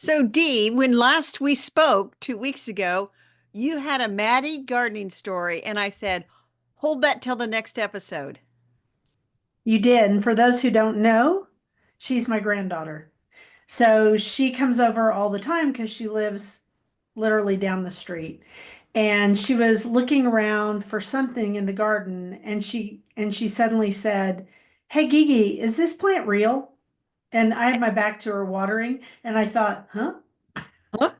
So, Dee, when last we spoke 2 weeks ago, you had a Maddie gardening story, and I said, hold that till the next episode. You did. And for those who don't know, she's my granddaughter. So she comes over all the time because she lives literally down the street. And she was looking around for something in the garden and she suddenly said, "Hey Gigi, is this plant real?" And I had my back to her watering and I thought, "Huh?" Huh?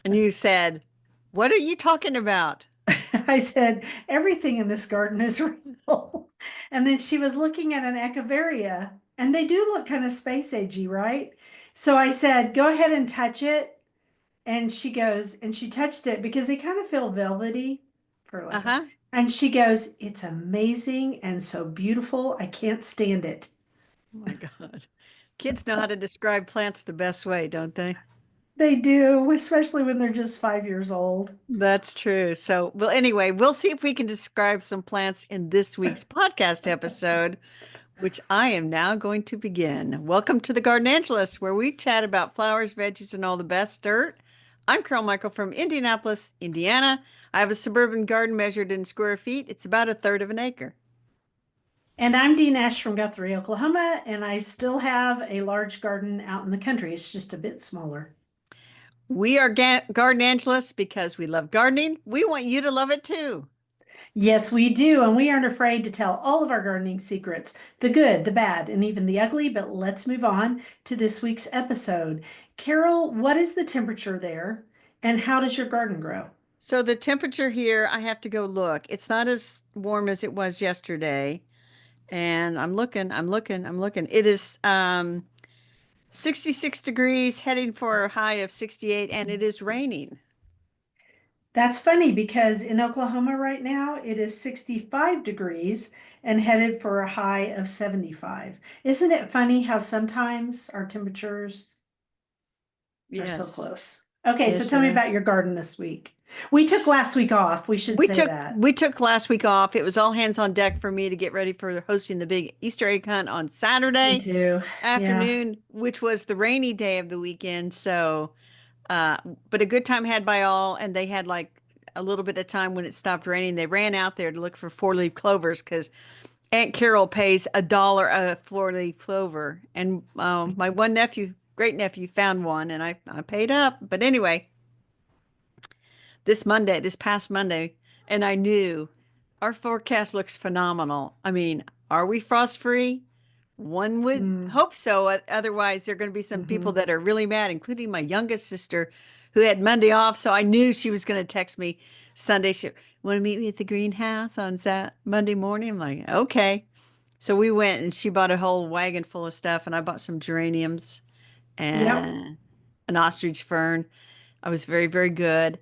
And you said, what are you talking about? I said, "Everything in this garden is real." And then she was looking at an echeveria, and they do look kind of space agey, right? So I said, "Go ahead and touch it." And she goes, and she touched it because they kind of feel velvety for like a, Uh-huh. and she goes, "It's amazing and so beautiful. I can't stand it." Oh my God. Kids know how to describe plants the best way, don't they? They do, especially when they're just 5 years old. That's true. So, well, anyway, we'll see if we can describe some plants in this week's podcast episode, which I am now going to begin. Welcome to the Garden Angelus, where we chat about flowers, veggies, and all the best dirt. I'm Carol Michael from Indianapolis, Indiana. I have a suburban garden measured in square feet. It's about a third of an acre. And I'm Dee Nash from Guthrie, Oklahoma, and I still have a large garden out in the country. It's just a bit smaller. We are Garden Angelus because we love gardening. We want you to love it too. Yes, we do. And we aren't afraid to tell all of our gardening secrets, the good, the bad, and even the ugly. But let's move on to this week's episode. Carol, what is the temperature there? And how does your garden grow? So the temperature here, I have to go look. It's not as warm as it was yesterday. And I'm looking. It is 66 degrees, heading for a high of 68, and it is raining. That's funny because in Oklahoma right now, it is 65 degrees and headed for a high of 75. Isn't it funny how sometimes our temperatures are so Yes. close? Okay, so Yes, tell me sir. about your garden this week. We took last week off, we should We say took that. we took last week off. It was all hands on deck for me to get ready for hosting the big Easter egg hunt on Me Saturday too. Yeah. afternoon, which was the rainy day of the weekend. So, uh, but a good time had by all, and they had like a little bit of time when it stopped raining. They ran out there to look for four-leaf clovers because Aunt Carol pays $1 a four-leaf clover, and my one nephew, great nephew, found one, and I paid up. But anyway, this past Monday, and I knew our forecast looks phenomenal. I mean, are we frost free? One would Mm, hope so. Otherwise, there are going to be some people hmm. that are really mad, including my youngest sister who had Monday off. So I knew she was going to text me Sunday. She want to meet me at the greenhouse on Monday morning. I'm like, okay. So we went and she bought a whole wagon full of stuff, and I bought some geraniums Yep, and an ostrich fern. I was very, very good.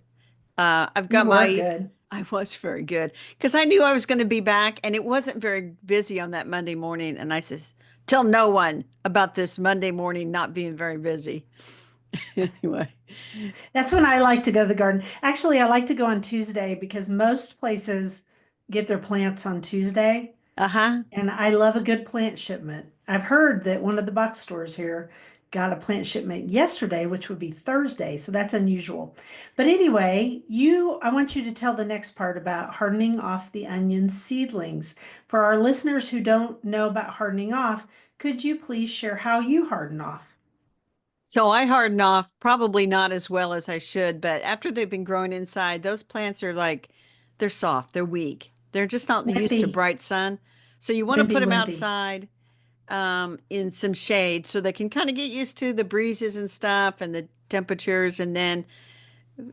I've you got were my, good. I was very good because I knew I was going to be back and it wasn't very busy on that Monday morning. And I says, tell no one about this Monday morning not being very busy. Anyway, That's when I like to go to the garden. Actually, I like to go on Tuesday because most places get their plants on Tuesday. uh-huh. And I love a good plant shipment. I've heard that one of the box stores here got a plant shipment yesterday, which would be Thursday. So that's unusual. But anyway, I want you to tell the next part about hardening off the onion seedlings. For our listeners who don't know about hardening off, could you please share how you harden off? So I harden off probably not as well as I should, but after they've been growing inside, those plants are like, they're soft, they're weak. They're just not used to Wimpy, bright sun. So you want to put wimpy, them wimpy. outside in some shade so they can kind of get used to the breezes and stuff and the temperatures. And then,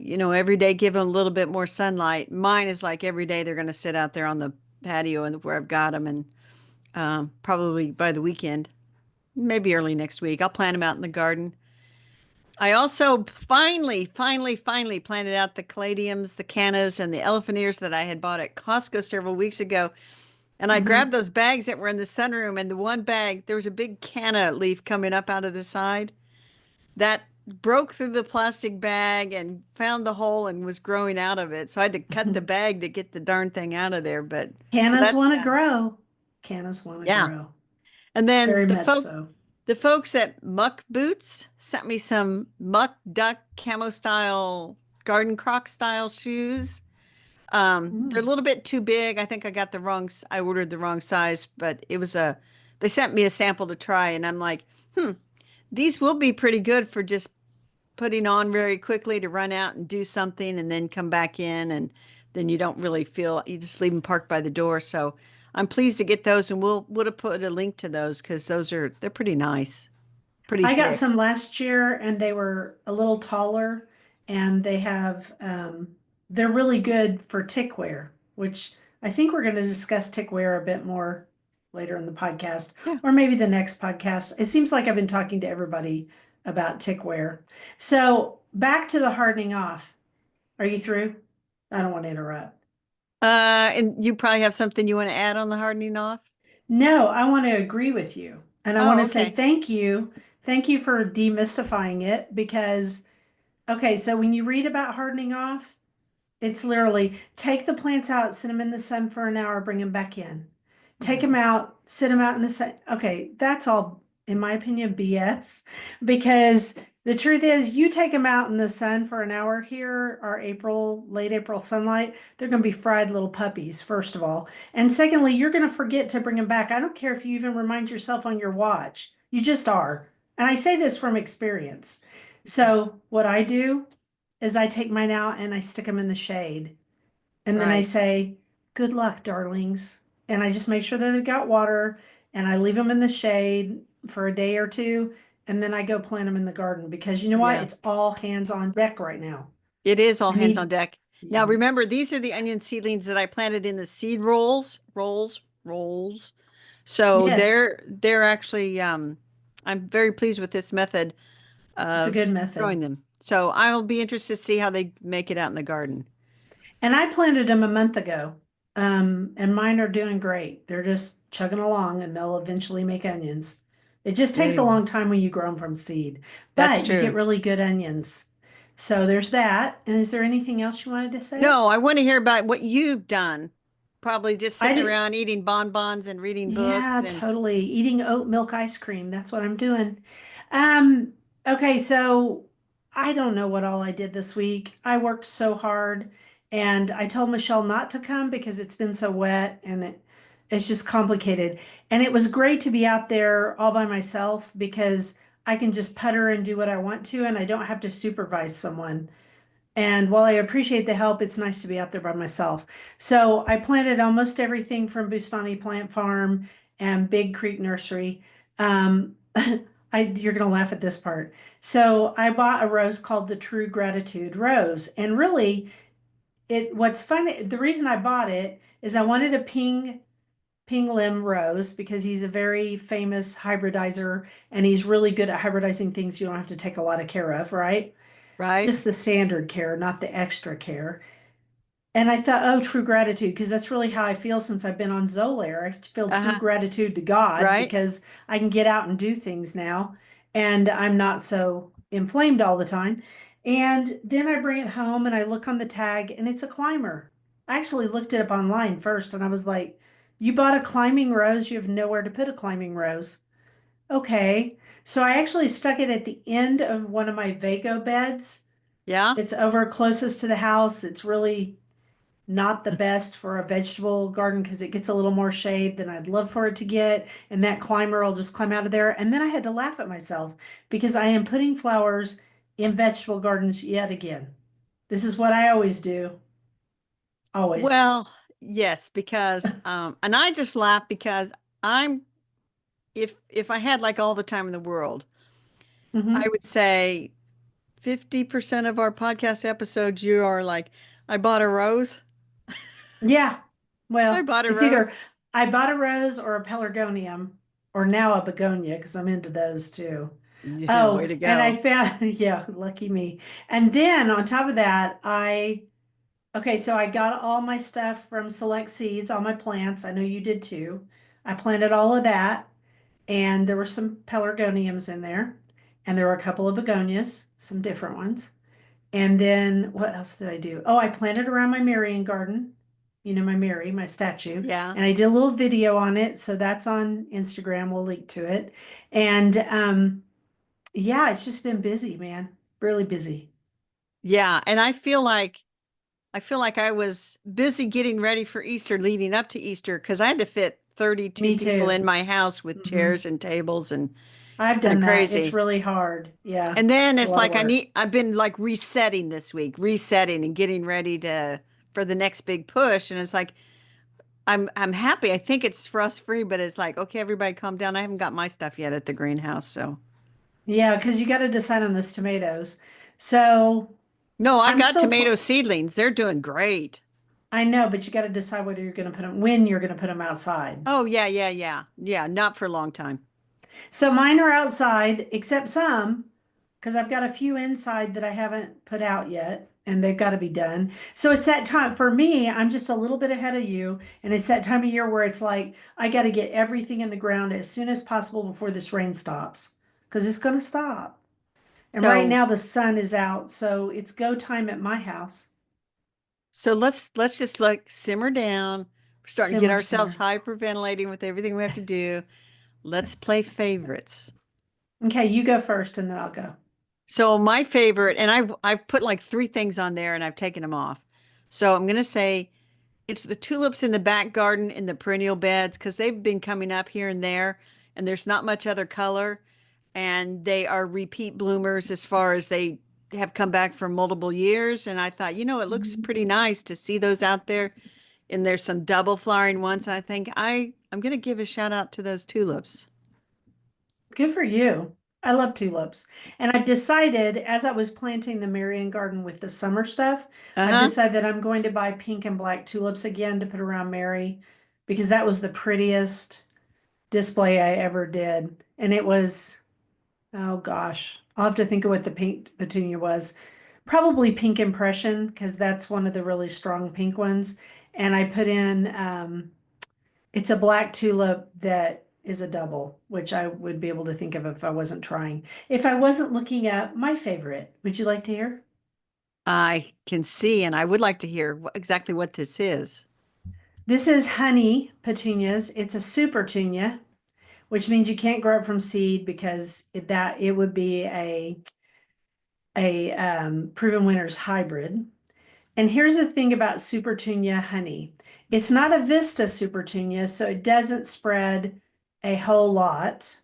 every day give them a little bit more sunlight. Mine is like every day they're going to sit out there on the patio and where I've got them. And probably by the weekend, maybe early next week, I'll plant them out in the garden. I also finally planted out the caladiums, the cannas, and the elephant ears that I had bought at Costco several weeks ago. And I grabbed Hmm. those bags that were in the sunroom, and the one bag, there was a big canna leaf coming up out of the side that broke through the plastic bag and found the hole and was growing out of it. So I had to cut the bag to get the darn thing out of there. But so Cannas that's want to done. grow. Cannas want to Yeah. grow. And then Very the much folk so. The folks at Muck Boots sent me some Muck Duck camo style garden croc style shoes. They're a Mm. little bit too big. I think I got the I ordered the wrong size, but they sent me a sample to try, and I'm like, these will be pretty good for just putting on very quickly to run out and do something and then come back in, and then you don't really feel, you just leave them parked by the door. So I'm pleased to get those, and we'll have put a link to those because they're pretty nice, pretty I got thick. some last year and they were a little taller and they're really good for tick wear, which I think we're going to discuss tick wear a bit more later in the podcast Yeah. or maybe the next podcast. It seems like I've been talking to everybody about tick wear. So back to the hardening off. Are you through? I don't want to interrupt. And you probably have something you want to add on the hardening off? No, I want to agree with you. And I want Oh, to say okay. thank you. Thank you for demystifying it because okay, so when you read about hardening off, it's literally take the plants out, sit them in the sun for an hour, bring them back in. Take them Mhm. out, sit them out in the sun. Okay, that's all, in my opinion, BS. Because the truth is, you take them out in the sun for an hour here, our late April sunlight, they're going to be fried little puppies, first of all. And secondly, you're going to forget to bring them back. I don't care if you even remind yourself on your watch, you just are. And I say this from experience. So, what I do is I take mine out and I stick them in the shade. And then I Right. say, good luck, darlings. And I just make sure that they've got water and I leave them in the shade for a day or two. And then I go plant them in the garden because you know what? Yeah. It's all hands on deck right now. It is all I hands on need, deck. Now yeah. remember, these are the onion seedlings that I planted in the seed rolls. So Yes, they're actually I'm very pleased with this method it's a of good method. growing them. So I'll be interested to see how they make it out in the garden. And I planted them a month ago. And mine are doing great. They're just chugging along and they'll eventually make onions. It just There takes a you go. long time when you grow them from seed, That's but you get true. really good onions. So there's that. And is there anything else you wanted to say? No, I want to hear about what you've done. Probably just I sitting did, around eating bonbons and reading books yeah, and totally. Eating oat milk ice cream. That's what I'm doing. Um, okay, so I don't know what all I did this week. I worked so hard and I told Michelle not to come because it's been so wet and it's just complicated. And it was great to be out there all by myself because I can just putter and do what I want to and I don't have to supervise someone. And while I appreciate the help, it's nice to be out there by myself. So I planted almost everything from Bustani Plant Farm and Big Creek Nursery. Um, you're gonna laugh at this part. So I bought a rose called the True Gratitude Rose, and really, what's funny, the reason I bought it is I wanted a ping limb rose because he's a very famous hybridizer and he's really good at hybridizing things you don't have to take a lot of care of, right? right? Just the standard care, not the extra care. And I thought, oh, true gratitude, because that's really how I feel since I've been on Zolair. I feel true Uh-huh. gratitude to God Right? because I can get out and do things now and I'm not so inflamed all the time. And then I bring it home and I look on the tag and it's a climber. I actually looked it up online first and I was like, you bought a climbing rose, you have nowhere to put a climbing rose. Okay. So I actually stuck it at the end of one of my Vago beds. Yeah. It's over closest to the house. It's really not the best for a vegetable garden because it gets a little more shade than I'd love for it to get. And that climber will just climb out of there. And then I had to laugh at myself because I am putting flowers in vegetable gardens yet again. This is what I always do. Always. Well, yes, because and I just laugh because I'm if I had like all the time in the world, I Hmm. would say 50% of our podcast episodes you are like, I bought a rose. Yeah. I Well, bought a it's either rose. I bought a rose or a pelargonium or now a begonia because I'm into those too. Yeah, Oh, way to and I go. found, yeah, lucky me. And then on top of that, okay, so I got all my stuff from Select Seeds, all my plants. I know you did too. I planted all of that, and there were some pelargoniums in there, and there were a couple of begonias, some different ones. And then what else did I do? Oh, I planted around my Marion garden. you know, my Mary, my statue, Yeah. and I did a little video on it. So that's on Instagram. We'll link to it. And yeah, it's just been busy, man. Really busy. Yeah. And I feel like I was busy getting ready for Easter leading up to Easter because I had to fit 32 Me people too. in my house with Hmm. chairs and tables, and it's I've kind of done that. It's crazy. really hard. Yeah, And then it's a it's lot of like work. I've been like resetting this week, resetting and getting ready to for the next big push. And it's like I'm happy. I think it's fuss free, but it's like, okay, everybody calm down. I haven't got my stuff yet at the greenhouse, so Yeah, because you got to decide on those tomatoes. So no, I I'm got still, tomato seedlings. They're doing great. I know, but you got to decide whether you're going to put them, when you're going to put them outside. Oh yeah, yeah, yeah. Yeah, not for a long time. So mine are outside, except some, because I've got a few inside that I haven't put out yet, and they've got to be done. So it's that time for me, I'm just a little bit ahead of you, and it's that time of year where it's like I got to get everything in the ground as soon as possible before this rain stops, because it's going to stop. And right So now the sun is out, so it's go time at my house. so let's just like simmer down. We're starting to get Simmer, ourselves simmer. hyperventilating with everything we have to do. Let's play favorites. Okay, you go first and then I'll go. So my favorite, and I've put like three things on there and I've taken them off. So I'm gonna say it's the tulips in the back garden in the perennial beds because they've been coming up here and there, and there's not much other color, and they are repeat bloomers as far as they have come back for multiple years. And I thought, it looks Mhm. pretty nice to see those out there. And there's some double flowering ones. I think I'm gonna give a shout out to those tulips. Good for you. I love tulips. And I've decided as I was planting the Marion garden with the summer stuff, I've Uh-huh. decided that I'm going to buy pink and black tulips again to put around Mary because that was the prettiest display I ever did. And it was, oh gosh, I'll have to think of what the pink petunia was. Probably Pink Impression because that's one of the really strong pink ones. And I put in it's a black tulip that is a double, which I would be able to think of if I wasn't trying. If I wasn't looking at my favorite, would you like to hear? I can see, and I would like to hear exactly what this is. This is honey petunias. It's a super tunia, which means you can't grow it from seed because it would be a proven winners hybrid. And here's the thing about Supertunia honey. It's not a Vista Supertunia, so it doesn't spread a whole lot.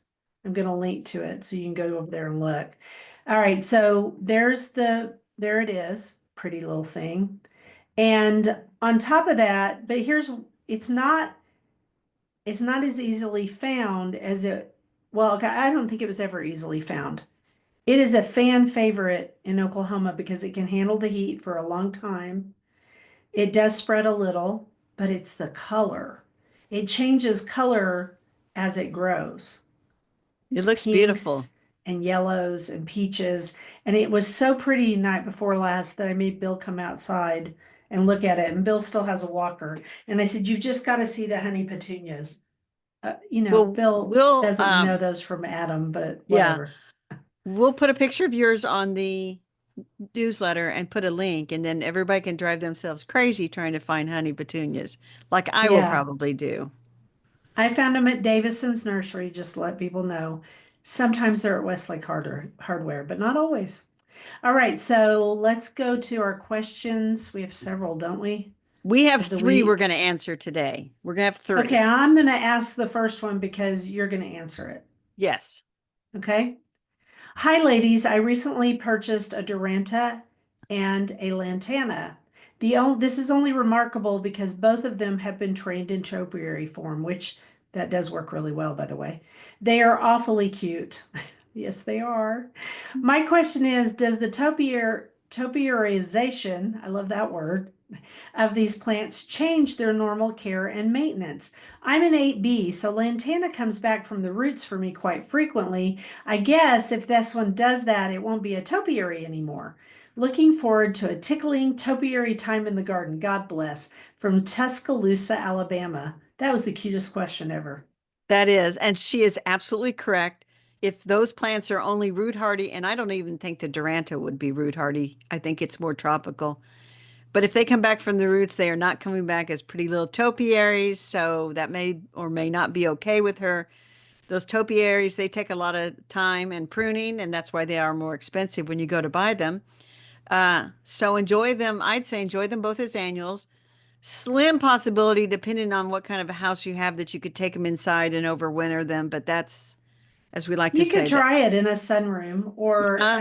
I'm going to link to it so you can go over there and look. All right, so there it is, pretty little thing. And on top of that, but here's, it's not, it's not as easily found as it, well, okay, I don't think it was ever easily found. It is a fan favorite in Oklahoma because it can handle the heat for a long time. It does spread a little, but it's the color. It changes color as it grows. It It's looks beautiful. pinks and yellows and peaches. And it was so pretty night before last that I made Bill come outside and look at it. And Bill still has a walker. And I said, "You've just got to see the honey petunias." Well, Bill doesn't know those from Adam, but yeah, whatever. we'll put a picture of yours on the newsletter and put a link, and then everybody can drive themselves crazy trying to find honey petunias, like I will Yeah. probably do. I found them at Davison's nursery, just to let people know. Sometimes they're at Westlake Hardware, but not always. All right, so let's go to our questions. We have several, don't we, We have of the three we're going week? to answer today. We're going to have Okay, three. I'm going to ask the first one because you're going to answer it. Yes. Okay. Hi, ladies. I recently purchased a Duranta and a Lantana. This is only remarkable because both of them have been trained in topiary form, which that does work really well, by the way. They are awfully cute. Yes, they are. My question is, does the topiarization, I love that word, of these plants change their normal care and maintenance? I'm an 8B, so lantana comes back from the roots for me quite frequently. I guess if this one does that, it won't be a topiary anymore. Looking forward to a tickling topiary time in the garden. God bless. From Tuscaloosa, Alabama. That was the cutest question ever. That is, and she is absolutely correct. If those plants are only root hardy, and I don't even think the Duranta would be root hardy, I think it's more tropical. But if they come back from the roots, they are not coming back as pretty little topiaries. So that may or may not be okay with her. Those topiaries, they take a lot of time and pruning, and that's why they are more expensive when you go to buy them. So enjoy them. I'd say enjoy them both as annuals. Slim possibility, depending on what kind of a house you have, that you could take them inside and overwinter them. But that's, as we like to You could say, that, try it in a sunroom or yeah,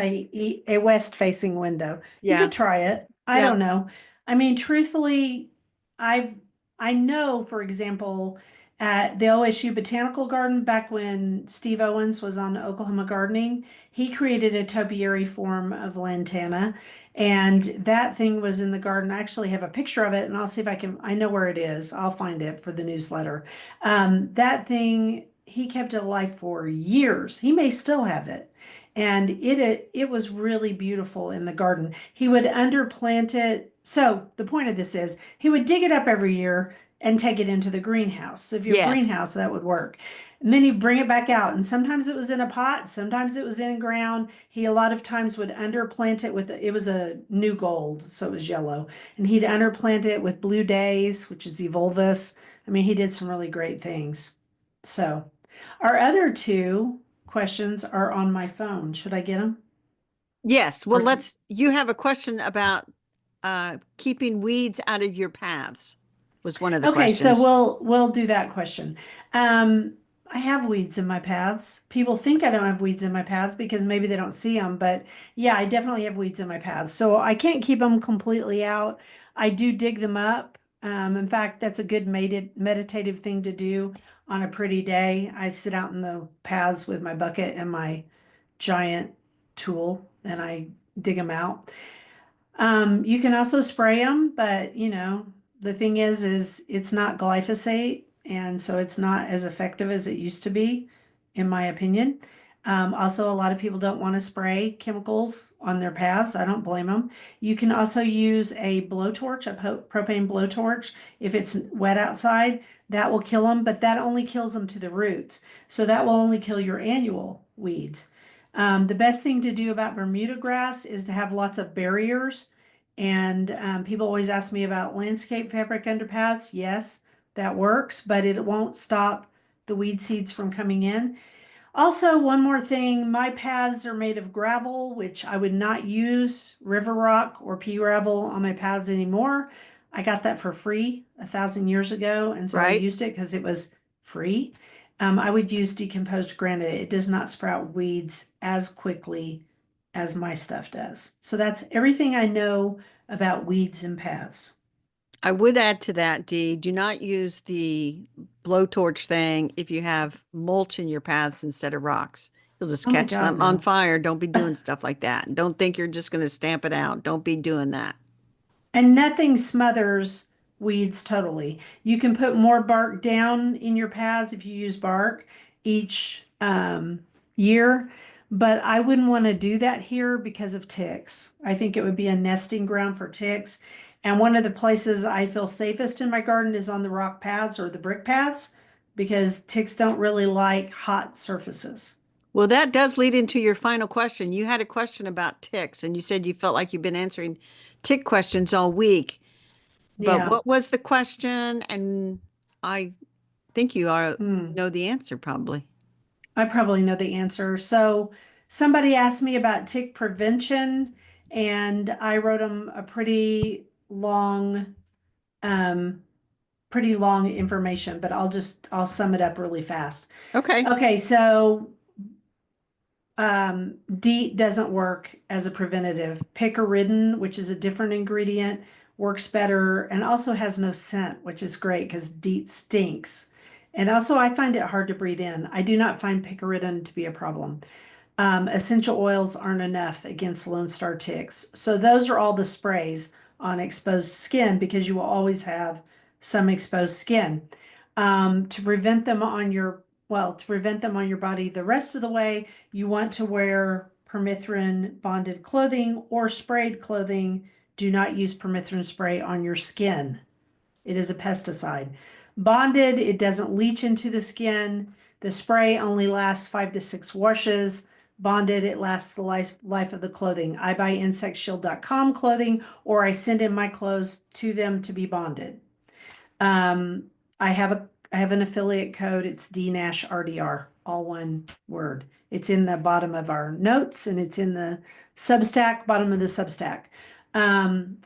a west facing window. You yeah, could try it. I yeah, don't know. I mean, truthfully, I've I know, for example, at the OSU Botanical Garden back when Steve Owens was on Oklahoma Gardening, he created a topiary form of lantana, and that thing was in the garden. I actually have a picture of it, and I'll see if I know where it is. I'll find it for the newsletter. That thing, he kept it alive for years. He may still have it. And it was really beautiful in the garden. He would underplant it. So the point of this is he would dig it up every year and take it into the greenhouse. So if you have a yes. greenhouse, that would work. And then he'd bring it back out. And sometimes it was in a pot, sometimes it was in ground. He a lot of times would underplant it with it was a new gold, so it was yellow. And he'd underplant it with blue days, which is evolvus. I mean, he did some really great things. So our other two questions are on my phone. Should I get them? Yes. Well, Or you have a question about keeping weeds out of your paths was one of the okay, so questions, we'll do that question. Um, I have weeds in my paths. People think I don't have weeds in my paths because maybe they don't see them, but yeah, I definitely have weeds in my paths. So I can't keep them completely out. I do dig them up. In fact, that's a good meditative thing to do on a pretty day. I sit out in the paths with my bucket and my giant tool and I dig them out. You can also spray them, but the thing is it's not glyphosate, and so it's not as effective as it used to be, in my opinion. Also, a lot of people don't want to spray chemicals on their paths. I don't blame them. You can also use a blowtorch, a propane blowtorch, if it's wet outside. That will kill them, but that only kills them to the roots. So that will only kill your annual weeds. The best thing to do about Bermuda grass is to have lots of barriers. And people always ask me about landscape fabric underpaths. Yes, that works, but it won't stop the weed seeds from coming in. Also, one more thing, my paths are made of gravel, which I would not use river rock or pea gravel on my paths anymore. I got that for free 1,000 years ago, and so I right? used it because it was free. I would use decomposed granite. It does not sprout weeds as quickly as my stuff does. So that's everything I know about weeds and paths. I would add to that, Dee, do not use the blowtorch thing if you have mulch in your paths instead of rocks. You'll just Oh my catch God, them on no. fire. Don't be doing stuff like that. Don't think you're just going to stamp it out. Don't be doing that. And nothing smothers weeds totally. You can put more bark down in your paths if you use bark each year, but I wouldn't want to do that here because of ticks. I think it would be a nesting ground for ticks. And one of the places I feel safest in my garden is on the rock paths or the brick paths because ticks don't really like hot surfaces. Well, that does lead into your final question. You had a question about ticks, and you said you felt like you've been answering tick questions all week. But Yeah. what was the question? And I think you are Hmm. know the answer probably. I probably know the answer. So somebody asked me about tick prevention, and I wrote them a um, pretty long information, but I'll sum it up really fast. Okay. Okay, so DEET doesn't work as a preventative. Picaridin, which is a different ingredient, works better and also has no scent, which is great because DEET stinks. And also, I find it hard to breathe in. I do not find picaridin to be a problem. Essential oils aren't enough against Lone Star ticks. So those are all the sprays on exposed skin because you will always have some exposed skin. To prevent them on to prevent them on your body the rest of the way, you want to wear permethrin bonded clothing or sprayed clothing. Do not use permethrin spray on your skin. It is a pesticide. Bonded, it doesn't leach into the skin. The spray only lasts 5 to 6 washes. bonded. It lasts the life of the clothing. I buy insectshield.com clothing, or I send in my clothes to them to be bonded. Um, I have an affiliate code. It's DNASH all one word. It's in the bottom of our notes and it's in the Substack, bottom of the Substack.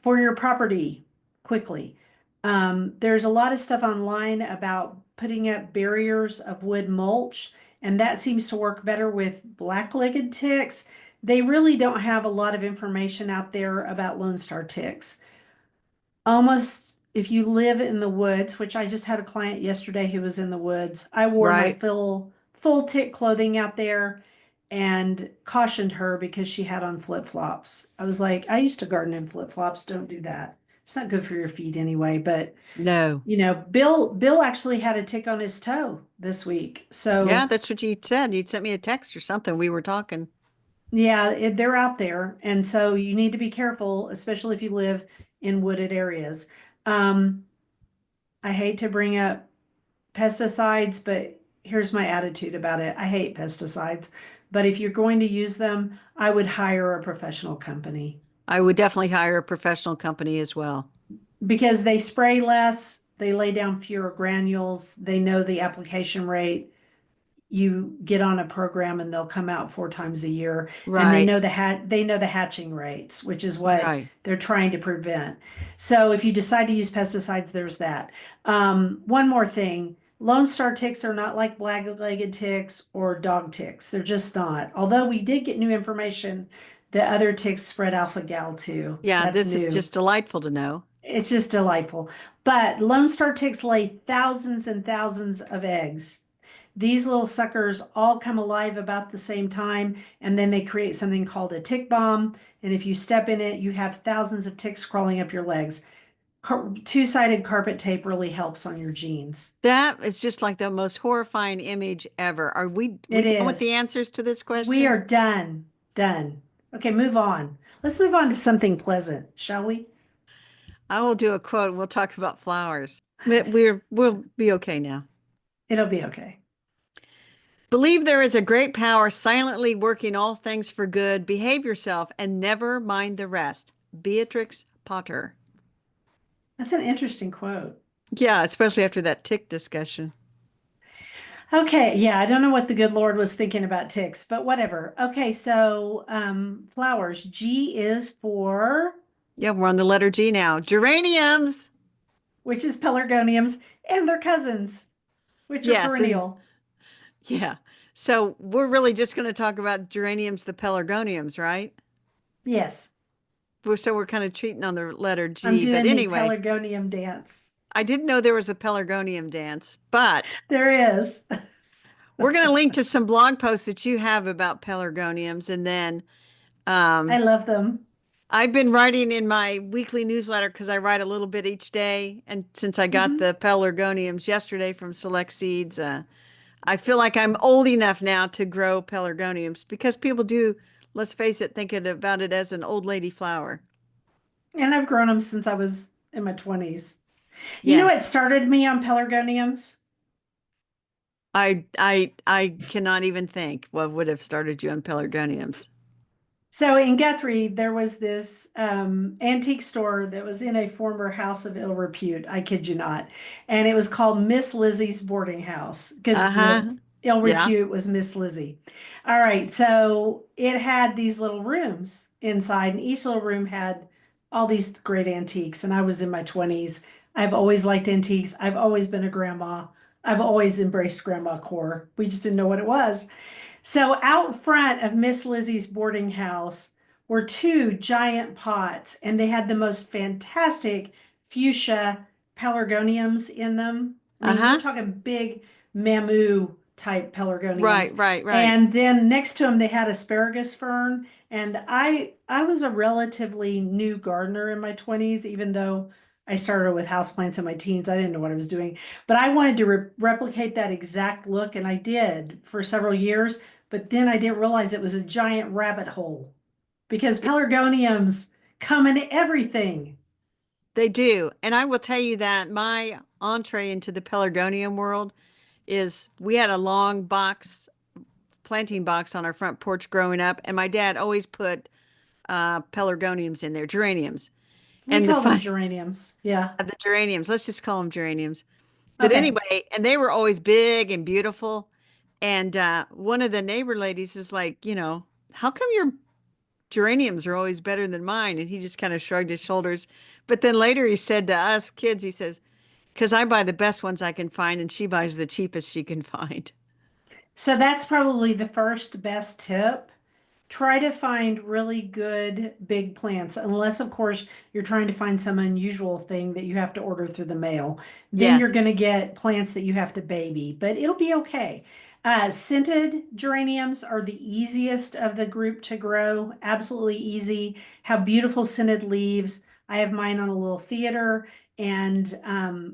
For your property, quickly. There's a lot of stuff online about putting up barriers of wood mulch, and that seems to work better with black-legged ticks. They really don't have a lot of information out there about Lone Star ticks. Almost, if you live in the woods, which I just had a client yesterday who was in the woods, I wore my Right. full tick clothing out there and cautioned her because she had on flip-flops. I was like, I used to garden in flip-flops. Don't do that. It's not good for your feet anyway. But No. Bill actually had a tick on his toe this week. Yeah, So that's what you said. You'd sent me a text or something. We were talking. yeah, they're out there. And so you need to be careful, especially if you live in wooded areas. Um, I hate to bring up pesticides, but here's my attitude about it. I hate pesticides, but if you're going to use them, I would hire a professional company I would definitely hire a professional company as well. because they spray less, they lay down fewer granules, they know the application rate. You get on a program and they'll come out 4 times a year, and Right. they know the hatching rates, which is what Right. they're trying to prevent. So if you decide to use pesticides, there's that. One more thing. Lone Star ticks are not like black-legged ticks or dog ticks. They're just not. Although we did get new information that other ticks spread alpha-gal too. Yeah, That's this is new. just delightful to know. It's just delightful. But Lone Star ticks lay thousands and thousands of eggs. These little suckers all come alive about the same time, and then they create something called a tick bomb. And if you step in it, you have thousands of ticks crawling up your legs. Two-sided carpet tape really helps on your jeans. That is just like the most horrifying image ever. Are we It done with the is. answers to this We question? are done. Done. Okay, move on. Let's move on to something pleasant, shall we? I will do a quote and we'll talk about flowers. We'll be okay now. It'll be okay. Believe there is a great power silently working all things for good. Behave yourself and never mind the rest. Beatrix Potter. That's an interesting quote. Yeah, especially after that tick discussion. Okay, yeah, I don't know what the good Lord was thinking about ticks, but whatever. Okay, so flowers. G is for, Yeah, we're on the letter G now. Geraniums. which is pelargoniums, and their cousins, which are Yes, and perennial. yeah. So we're really just going to talk about geraniums, the pelargoniums, right? Yes, So we're kind of treating on the letter I'm G. But doing the anyway, pelargonium dance. I didn't know there was a pelargonium dance, but There is. we're going to link to some blog posts that you have about pelargoniums. And then I um, love them. I've been writing in my weekly newsletter because I write a little bit each day. And since I got Hmm. the pelargoniums yesterday from Select Seeds, I feel like I'm old enough now to grow pelargoniums because people do, let's face it, think about it as an old lady flower. And I've grown them since I was in my 20s. You know what Yes. started me on pelargoniums? I cannot even think what would have started you on pelargoniums. So in Guthrie, there was this antique store that was in a former house of ill repute. I kid you not. And it was called Miss Lizzie's Boarding House because the Uh-huh. ill Yeah. repute was Miss Lizzie. All right. So it had these little rooms inside, and each little room had all these great antiques. And I was in my 20s. I've always liked antiques. I've always been a grandma. I've always embraced grandma core. We just didn't know what it was. So out front of Miss Lizzie's boarding house were two giant pots, and they had the most fantastic fuchsia pelargoniums in them. I mean, we're Uh-huh. talking big mamu type Right, pelargoniums. right, right. And then next to them, they had asparagus fern. And I was a relatively new gardener in my 20s, even though I started with houseplants in my teens. I didn't know what I was doing, but I wanted to replicate that exact look, and I did for several years. But then I didn't realize it was a giant rabbit hole because pelargoniums come in everything. They do. And I will tell you that my entree into the pelargonium world is we had a long box planting box on our front porch growing up, and my dad always put pelargoniums in there, geraniums. We And the call them fun geraniums. Yeah. the geraniums, let's just call them geraniums. But Okay. anyway, and they were always big and beautiful. And one of the neighbor ladies is like, how come your geraniums are always better than mine? And he just kind of shrugged his shoulders. But then later he said to us kids, he says, because I buy the best ones I can find, and she buys the cheapest she can find. So that's probably the first best tip. Try to find really good big plants, unless, of course, you're trying to find some unusual thing that you have to order through the mail. Then you're Yes. going to get plants that you have to baby, but it'll be okay. Scented geraniums are the easiest of the group to grow. Absolutely easy. Have beautiful scented leaves. I have mine on a little theater, and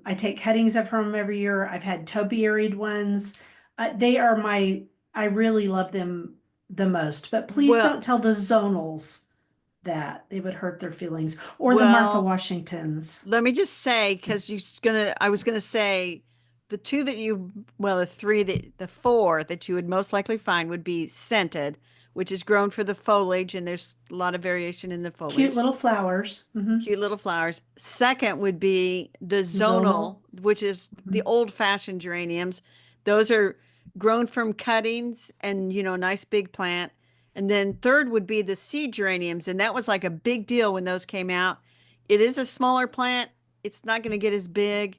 I take cuttings of them every year. I've had topiaried ones. They are I really love them the most. But please Well, don't tell the zonals that they would hurt their feelings or the Martha well, Washingtons. let me just say, because I was gonna say the three the four that you would most likely find would be scented, which is grown for the foliage, and there's a lot of variation in the Cute foliage. little flowers. Cute little flowers. Second would be the Zonal. zonal, which is the Mhm. old-fashioned geraniums. Those are grown from cuttings and, nice big plant. And then third would be the seed geraniums, and that was like a big deal when those came out. It is a smaller plant. It's not going to get as big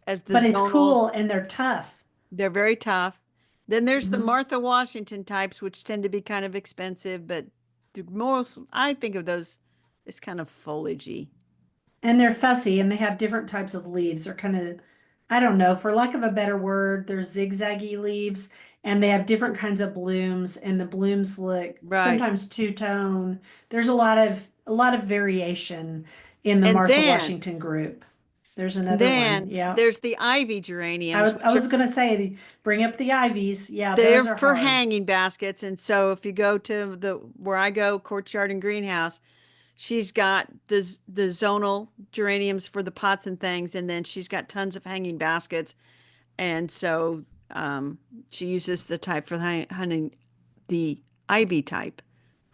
as the But it's cool zonals. and they're tough. They're very tough. Then there's the Mhm. Martha Washington types, which tend to be kind of expensive, but the most I think of those as kind of foliagey. And they're fussy and they have different types of leaves. They're kind of, I don't know, for lack of a better word, they're zigzaggy leaves and they have different kinds of blooms and the blooms look Right. sometimes two-tone. There's a lot of variation in the And Martha then, Washington group. There's and another one. then Yeah. there's the ivy I geraniums, was I which was are gonna say bring up the ivies. Yeah, they're those are for hard. hanging baskets. And so if you go to the where I go, courtyard and greenhouse, she's got the zonal geraniums for the pots and things, and then she's got tons of hanging baskets. And so she uses the type for hunting the ivy type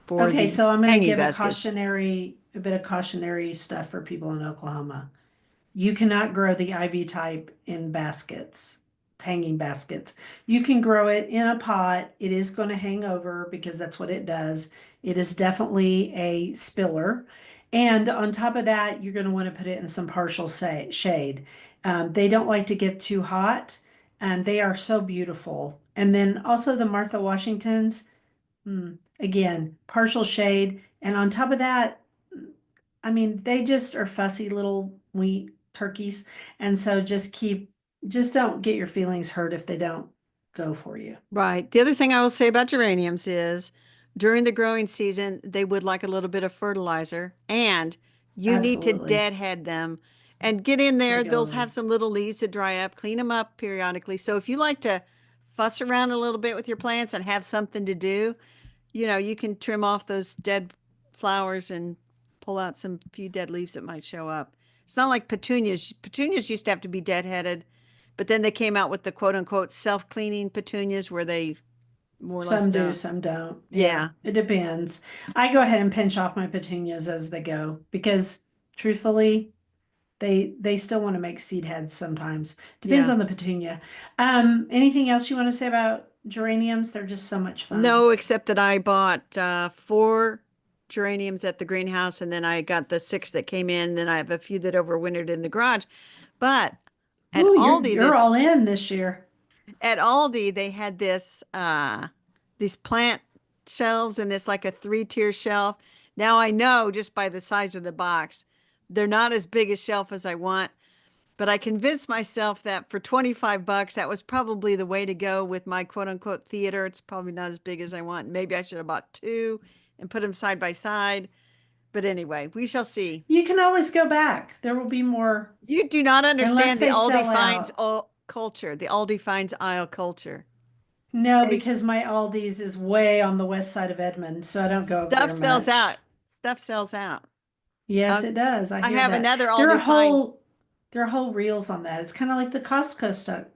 for Okay, the so I'm gonna hanging give baskets. a bit of cautionary stuff for people in Oklahoma. You cannot grow the ivy type in baskets, hanging baskets. You can grow it in a pot. It is going to hang over because that's what it does. It is definitely a spiller. And on top of that, you're going to want to put it in some partial shade. They don't like to get too hot, and they are so beautiful. And then also the Martha Washingtons, again, partial shade. And on top of that, I mean, they just are fussy little wheat turkeys. And so just don't get your feelings hurt if they don't go for you. Right. The other thing I will say about geraniums is during the growing season, they would like a little bit of fertilizer, and you need to Absolutely. deadhead them and get in there. They'll have Regularly. some little leaves that dry up, clean them up periodically. So if you like to fuss around a little bit with your plants and have something to do, you can trim off those dead flowers and pull out some few dead leaves that might show up. It's not like petunias. Petunias used to have to be deadheaded, but then they came out with the quote unquote self-cleaning petunias where they more or less Some do, don't. some don't. Yeah, Yeah. it depends. I go ahead and pinch off my petunias as they go because truthfully, they still want to make seed heads sometimes. Depends Yeah. on the petunia. Anything else you want to say about geraniums? They're just so much fun. No, except that I bought four geraniums at the greenhouse, and then I got the six that came in. Then I have a few that overwintered in the garage. But at Ooh, you're Aldi you're this all in this year. at Aldi, they had these plant shelves and this like a three-tier shelf. Now I know just by the size of the box, they're not as big a shelf as I want, but I convinced myself that for 25 bucks, that was probably the way to go with my quote unquote theater. It's probably not as big as I want. Maybe I should have bought two and put them side by side. But anyway, we shall see. You can always go back. There will be more, You do not unless understand the they Aldi sell finds out. culture, the Aldi finds aisle culture. No, They because my Aldi's is way on the west side of Edmond, so I don't go over stuff there sells much. out. Stuff sells out. Yes, Uh, it does. I I hear have that. another There are Aldi find. whole there are whole reels on that. It's kind of like the Costco stuff,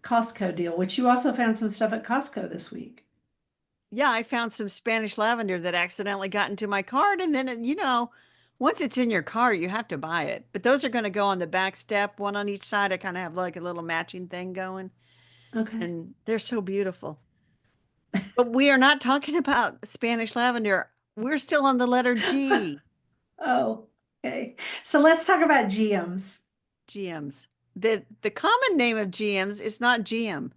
Costco deal, which you also found some stuff at Costco this week. yeah, I found some Spanish lavender that accidentally got into my cart. And then, once it's in your car, you have to buy it. But those are going to go on the back step, one on each side. I kind of have like a little matching thing going, Okay. and they're so beautiful. But we are not talking about Spanish lavender. We're still on the letter G, Oh, okay. So let's talk about GMs. GMs. The common name of GMs is not GM.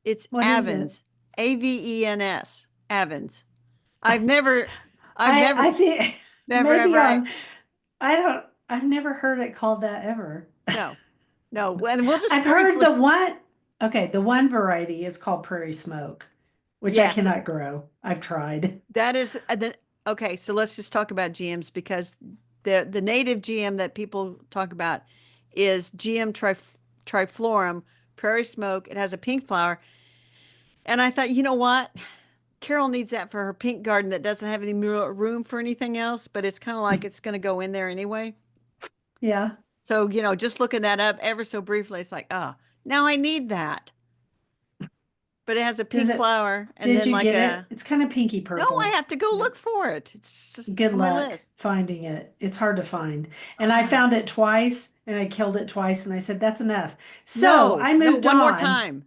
It's What is it? Avens, Avens, Avens. I've never, I've I never, think never maybe ever. I've never heard it called that ever. No, no. And we'll just I've heard the briefly, one, okay, the one variety is called Prairie Smoke, which I yes, cannot grow. I've tried. that is okay. So let's just talk about GMs because the native GM that people talk about is GM triflorum, prairie smoke. It has a pink flower, and I thought, you know what? Carol needs that for her pink garden that doesn't have any room for anything else, but it's kind of like it's going to go in there anyway. Yeah. So, just looking that up ever so briefly, it's like, oh, now I need that. But it has a Is pink it, flower and did then you like get it? a, It's kind of pinky no, I purple. have to go Yeah. look for it. It's just Good on my luck list. finding it. It's hard to find. And I Oh, found it twice and I killed it twice and I said, that's enough. So no, I no, moved one more on. time.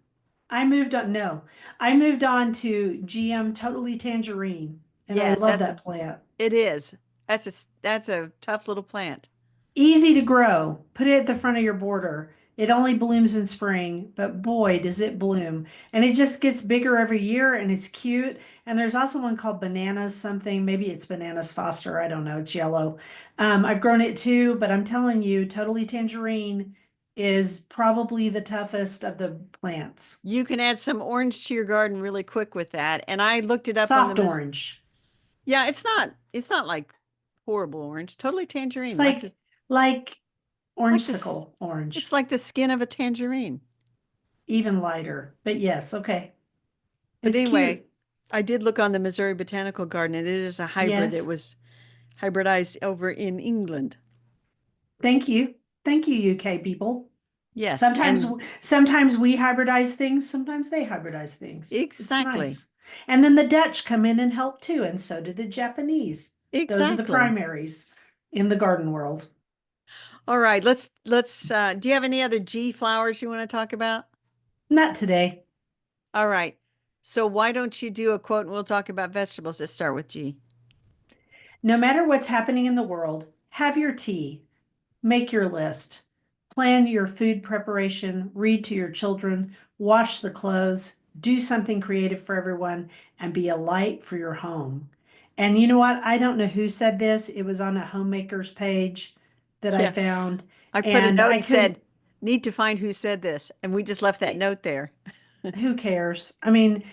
No, I moved on to GM Totally Tangerine and I Yes, love that plant. it is. That's a tough little plant. Easy to grow. Put it at the front of your border. It only blooms in spring, but boy, does it bloom. And it just gets bigger every year and it's cute. And there's also one called Bananas something. Maybe it's Bananas Foster. I don't know. It's yellow. I've grown it too, but I'm telling you, Totally Tangerine is probably the toughest of the plants. You can add some orange to your garden really quick with that. And I looked it up on the Soft Mis orange. Yeah, it's not like horrible orange. Totally It's tangerine, like like this. orangesicle It's orange, like the skin of a tangerine. even lighter. But yes, okay. But It's anyway, cute. I did look on the Missouri Botanical Garden, and it is a hybrid. It Yes. was hybridized over in England. Thank you. Thank you, UK people. Yes, Sometimes, and sometimes we hybridize things, sometimes they hybridize things. It's exactly, nice. And then the Dutch come in and help too, and so do the Japanese. Those are the exactly. primaries in the garden world. All right, let's do you have any other G flowers you want to talk about? Not today. All right. So why don't you do a quote and we'll talk about vegetables that start with G. No matter what's happening in the world, have your tea. Make your list. Plan your food preparation, read to your children, wash the clothes, do something creative for everyone, and be a light for your home. And you know what? I don't know who said this. It was on a homemaker's page that I Yeah, found, I put a and note I and couldn't, said, need to find who said this, and we just left that note there. who cares? I mean,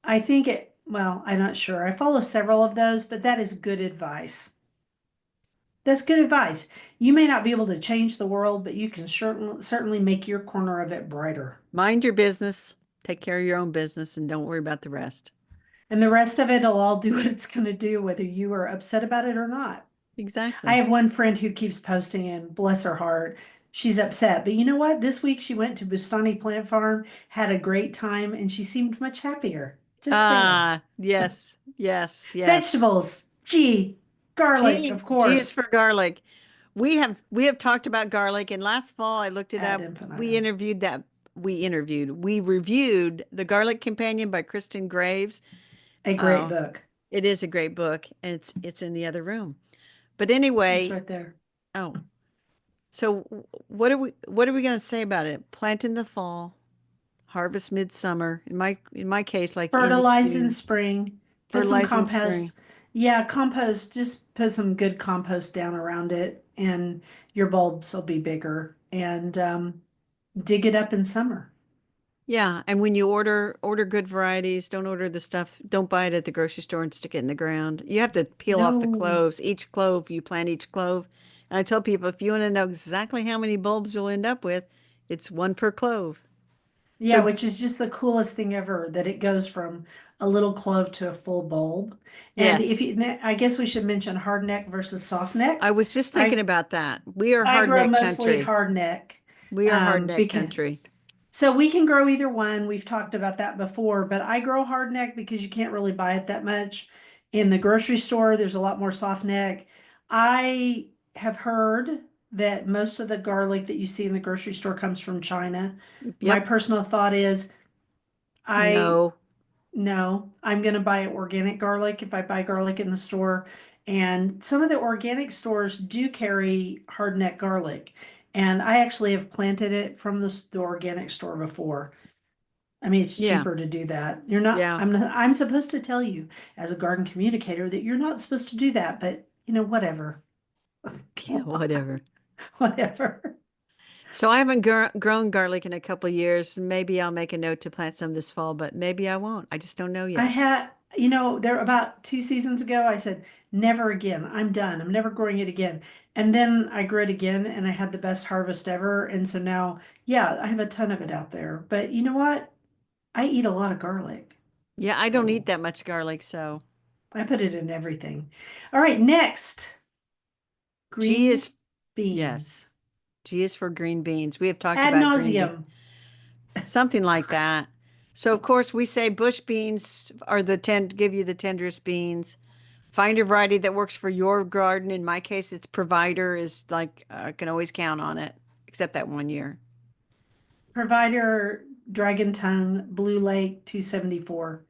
I think it, well, I'm not sure. I follow several of those, but that is good advice. That's good advice. You may not be able to change the world, but you can certainly make your corner of it brighter. Mind your business, take care of your own business, and don't worry about the rest. And the rest of it'll all do what it's going to do, whether you are upset about it or not. I Exactly. have one friend who keeps posting, and bless her heart, she's upset. But you know what? This week she went to Bustani Plant Farm, had a great time, and she seemed much happier. Just saying. Ah, yes, yes, yes. Vegetables, gee, garlic, G of G is for course, garlic. We have talked about garlic, and last fall I looked it ad up. infinitum. We reviewed The Garlic Companion by Kristen Graves. A great Oh, book. it is a great book, and it's in the other room. But It's anyway, right there. oh, so what are we going to say about it? Plant in the fall, harvest midsummer. In my case, like end of Fertilize in June, spring, put some fertilize in spring. compost. Yeah, compost, just put some good compost down around it and your bulbs will be bigger and dig it up in summer. Yeah, and when you order good varieties, don't order the stuff, don't buy it at the grocery store and stick it in the ground. You have to peel off the No. cloves, each clove, you plant each clove. And I tell people if you want to know exactly how many bulbs you'll end up with, it's one per clove. Yeah, So, which is just the coolest thing ever that it goes from a little clove to a full bulb. And if yes, you, I guess we should mention hard neck versus soft neck. I was just thinking I about that. We are I grow hardneck mostly country. hard neck We are hardneck because country. So we can grow either one. We've talked about that before, but I grow hardneck because you can't really buy it that much in the grocery store. There's a lot more soft neck. I have heard that most of the garlic that you see in the grocery store comes from China. My Yep. personal thought is I No. no, I'm going to buy organic garlic if I buy garlic in the store. And some of the organic stores do carry hardneck garlic. And I actually have planted it from the organic store before. I mean, it's Yeah. cheaper to do that. You're not, Yeah. I'm supposed to tell you as a garden communicator that you're not supposed to do that, but whatever. Yeah, whatever. Whatever. So I haven't grown garlic in a couple years. Maybe I'll make a note to plant some this fall, but maybe I won't. I just don't know I yet. had, there about 2 seasons ago, I said, never again. I'm done. I'm never growing it again. And then I grew it again and I had the best harvest ever. And so now, yeah, I have a ton of it out there. But you know what? I eat a lot of garlic. Yeah, I don't eat So that much garlic, so I put it in everything. All right, next, G green is yes. beans. G is for green beans. We have talked Ad about green beans. nauseum. Something like that. So of course we say bush beans are the give you the tenderest beans. Find a variety that works for your garden. In my case, it's Provider is like I can always count on it, except that one year. Provider, Dragon Tongue, Blue Lake, 274.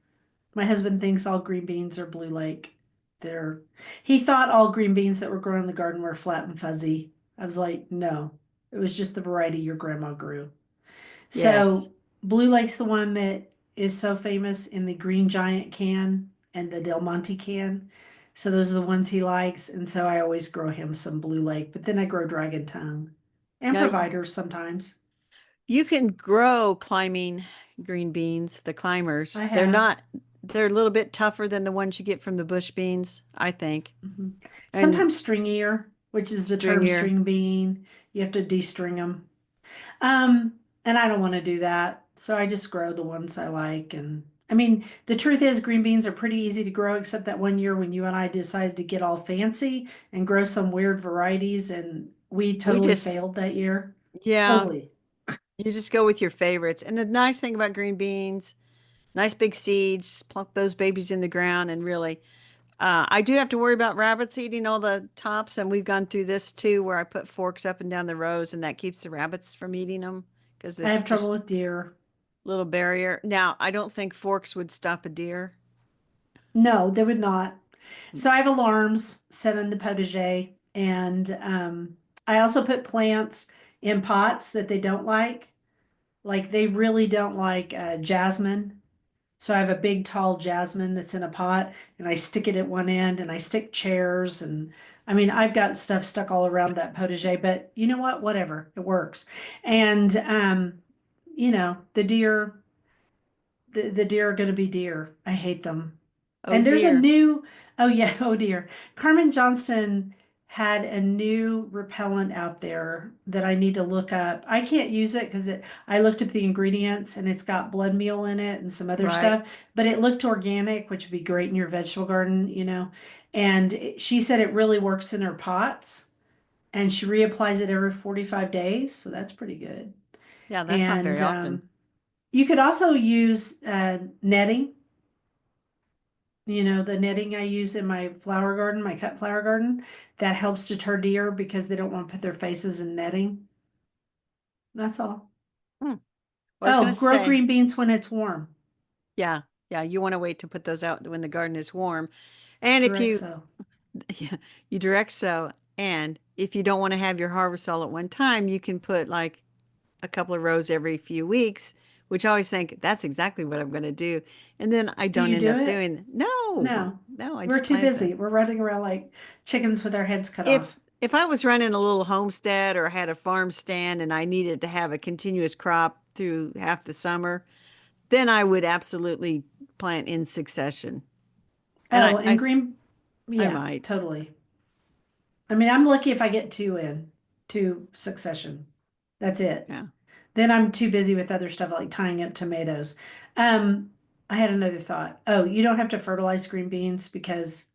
My husband thinks all green beans are Blue Lake. They're he thought all green beans that were grown in the garden were flat and fuzzy. I was like, no, it was just the variety your grandma grew. Yes. So Blue Lake's the one that is so famous in the Green Giant can and the Del Monte can. So those are the ones he likes, and so I always grow him some Blue Lake, but then I grow Dragon Tongue and Now Providers sometimes. you can grow climbing green beans, the climbers. I have. They're a little bit tougher than the ones you get from the bush beans, I think. Mhm. And Sometimes stringier, which is the term stringier. string bean. You have to de-string them. Um, and I don't want to do that. So I just grow the ones I like. And I mean, the truth is green beans are pretty easy to grow, except that one year when you and I decided to get all fancy and grow some weird varieties, and we We totally just, failed that year. yeah, Totally. you just go with your favorites. And the nice thing about green beans, nice big seeds, plunk those babies in the ground and really I do have to worry about rabbits eating all the tops, and we've gone through this too, where I put forks up and down the rows, and that keeps the rabbits from eating them because I it's have trouble just with deer. a little barrier. Now, I don't think forks would stop a deer. No, they would not. So I have alarms set in the potager, and I also put plants in pots that they don't like. Like they really don't like jasmine. So I have a big tall jasmine that's in a pot, and I stick it at one end, and I stick chairs, and I mean I've got stuff stuck all around that potager. But you know what? Whatever, it works. And the deer the deer are going to be deer. I hate them. Oh And there's a dear. new, oh yeah, oh dear. Carmen Johnston had a new repellent out there that I need to look up. I can't use it because I looked up the ingredients and it's got blood meal in it and some other Right. stuff, but it looked organic, which would be great in your vegetable garden. And she said it really works in her pots and she reapplies it every 45 days. So that's pretty good. Yeah, that's not And very often. you could also use netting. The netting I use in my flower garden, my cut flower garden, that helps deter deer because they don't want to put their faces in netting. That's all. Hmm. I was going Oh, to grow say, green beans when it's warm. yeah, yeah, you want to wait to put those out when the garden is warm. And if Direct you, sow. yeah, you direct sow, and if you don't want to have your harvest all at one time, you can put like a couple of rows every few weeks, which I always think that's exactly what I'm going to do. And then I Do don't you end do up it? doing, no, No. no, I We're just too plant them. busy. We're running around like chickens with our heads cut If off. if I was running a little homestead or had a farm stand and I needed to have a continuous crop through half the summer, then I would absolutely plant in succession. And Oh, and green, I yeah, might. totally. I mean, I'm lucky if I get two in, two succession. That's it. Yeah. Then I'm too busy with other stuff like tying up tomatoes. Um, I had another thought. Oh, you don't have to fertilize green beans because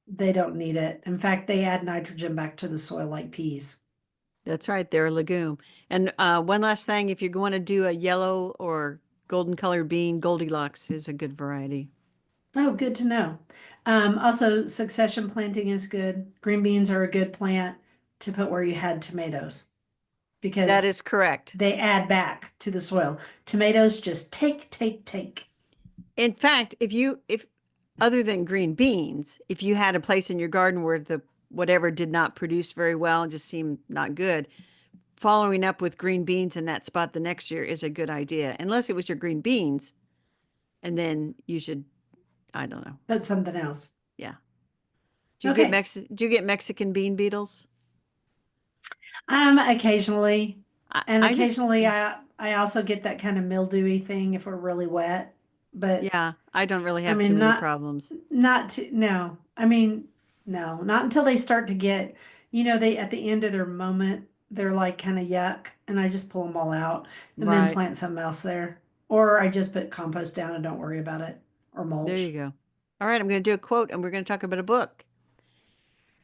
they don't need it. In fact, they add nitrogen back to the soil like peas. That's right. They're a legume. And one last thing, if you're going to do a yellow or golden color bean, Goldilocks is a good variety. Oh, good to know. Also, succession planting is good. Green beans are a good plant to put where you had tomatoes That because is correct. they add back to the soil. Tomatoes just take. In fact, if other than green beans, if you had a place in your garden where the whatever did not produce very well and just seemed not good, following up with green beans in that spot the next year is a good idea. Unless it was your green beans, and then you should, I don't know. Put something else. Yeah. Okay. Do you get Mexican bean beetles? Occasionally. I, And I just occasionally I also get that kind of mildewy thing if we're really wet. But yeah, I don't really I have too mean many not problems. not to no. I mean, no, not until they start to get, they at the end of their moment, they're like kind of yuck, and I just pull them all out and then Right. plant something else there. Or I just put compost down and don't worry about it or There you mulch. go. All right, I'm going to do a quote and we're going to talk about a book.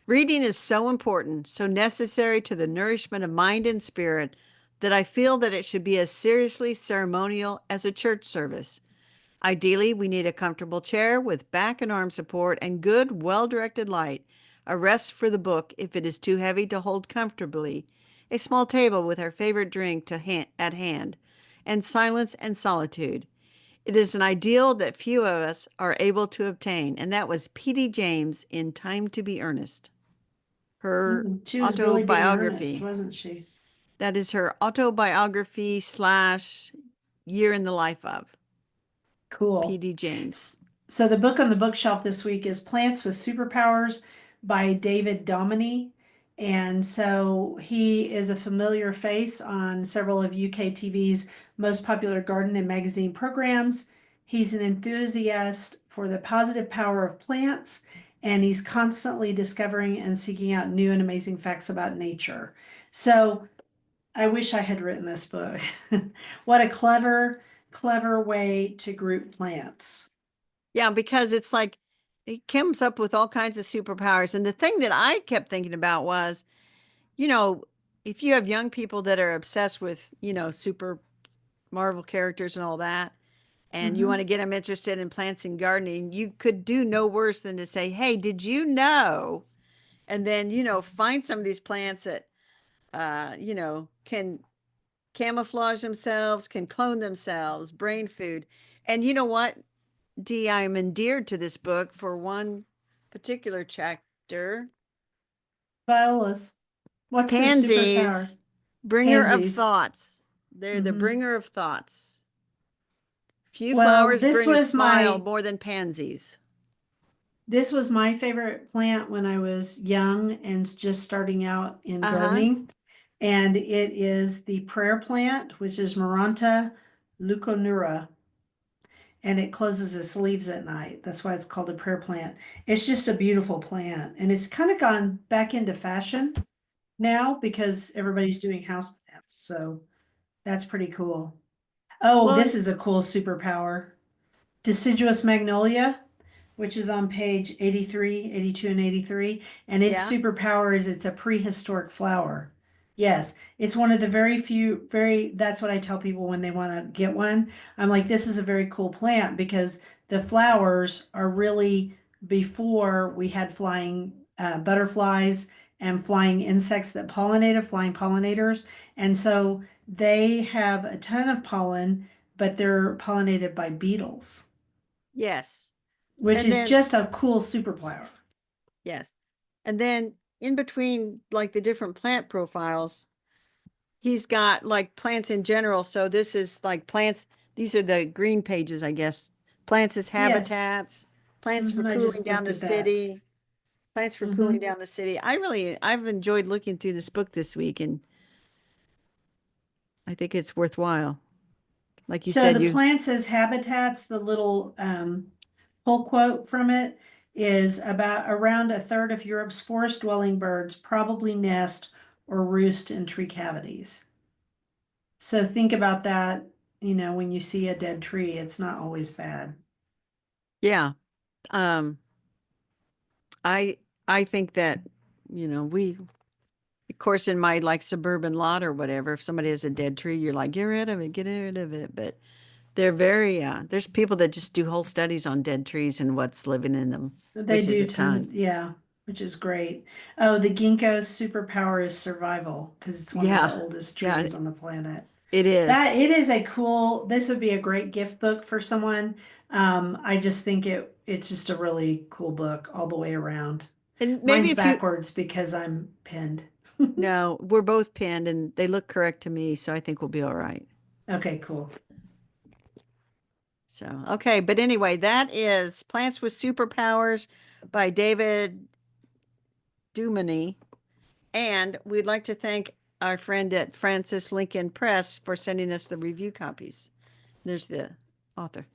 Reading is so important, so necessary to the nourishment of mind and spirit that I feel that it should be as seriously ceremonial as a church service. Ideally, we need a comfortable chair with back and arm support and good, well directed light, a rest for the book if it is too heavy to hold comfortably, a small table with our favorite drink at hand, and silence and solitude. It is an ideal that few of us are able to obtain, and that was P.D. James in Time to Be Earnest, her She was really being earnest, autobiography. wasn't she? That is her autobiography slash year in the life of Cool. P.D. James. So the book on the bookshelf this week is Plants with Superpowers by David Dominy. And so he is a familiar face on several of UK TV's most popular garden and magazine programs. He's an enthusiast for the positive power of plants, and he's constantly discovering and seeking out new and amazing facts about nature. So I wish I had written this book. What a clever way to group plants. Yeah, because it's like it comes up with all kinds of superpowers. And the thing that I kept thinking about was, you know, if you have young people that are obsessed with, super Marvel characters and all that, and you want to Hmm. get them interested in plants and gardening, you could do no worse than to say, "Hey, did you know?" And then, find some of these plants that, can camouflage themselves, can clone themselves, brain food. And you know what, Dee, I'm endeared to this book for one particular chapter. Violas. What's their superpower? Pansies, bringer of Pansies. thoughts. They're the Hmm. bringer of thoughts. Few Well, flowers bring a smile more than pansies. this was my favorite plant when I was young and just starting out in Uh-huh. gardening. And it is the prayer plant, which is Maranta leuconura, and it closes its leaves at night. That's why it's called a prayer plant. It's just a beautiful plant, and it's kind of gone back into fashion now because everybody's doing house plants. So that's pretty cool. Oh, Well, this and is a cool superpower. Deciduous magnolia, which is on page 83, 82, and 83. And its yeah. superpower is it's a prehistoric flower. Yes, it's one of the very few, that's what I tell people when they want to get one. I'm like, this is a very cool plant because the flowers are really before we had flying butterflies and flying insects that pollinated, flying pollinators. And so they have a ton of pollen, but they're pollinated by beetles, Yes. which And is then just a cool superpower. yes. And then in between like the different plant profiles, he's got like plants in general. So this is like plants. These are the green pages, I guess. Plants as Yes. habitats, plants for I cooling just down looked the at that. city, plants for cooling Hmm. down the city. I've enjoyed looking through this book this week, and I think it's worthwhile. Like you So said, the you, plants as habitats, the little pull quote from it is about around a third of Europe's forest dwelling birds probably nest or roost in tree cavities. So think about that, when you see a dead tree, it's not always bad. yeah. Um, I, I think that, we of course, in my like suburban lot or whatever, if somebody has a dead tree, you're like, get rid of it, get rid of it. But they're very, there's people that just do whole studies on dead trees and what's living in them, They which is do a ton. tend, yeah, which is great. Oh, the ginkgo's superpower is survival because it's one of the Yeah. oldest Yeah, trees on the planet. it is. That it is a cool, this would be a great gift book for someone. I just think it's just a really cool book all the way around. And maybe Mine's if you, backwards because I'm pinned. no, we're both pinned and they look correct to me, so I think we'll be all right. Okay, cool. So, okay. But anyway, that is Plants with Superpowers by David Duminy. And we'd like to thank our friend at Francis Lincoln Press for sending us the review copies. There's the author.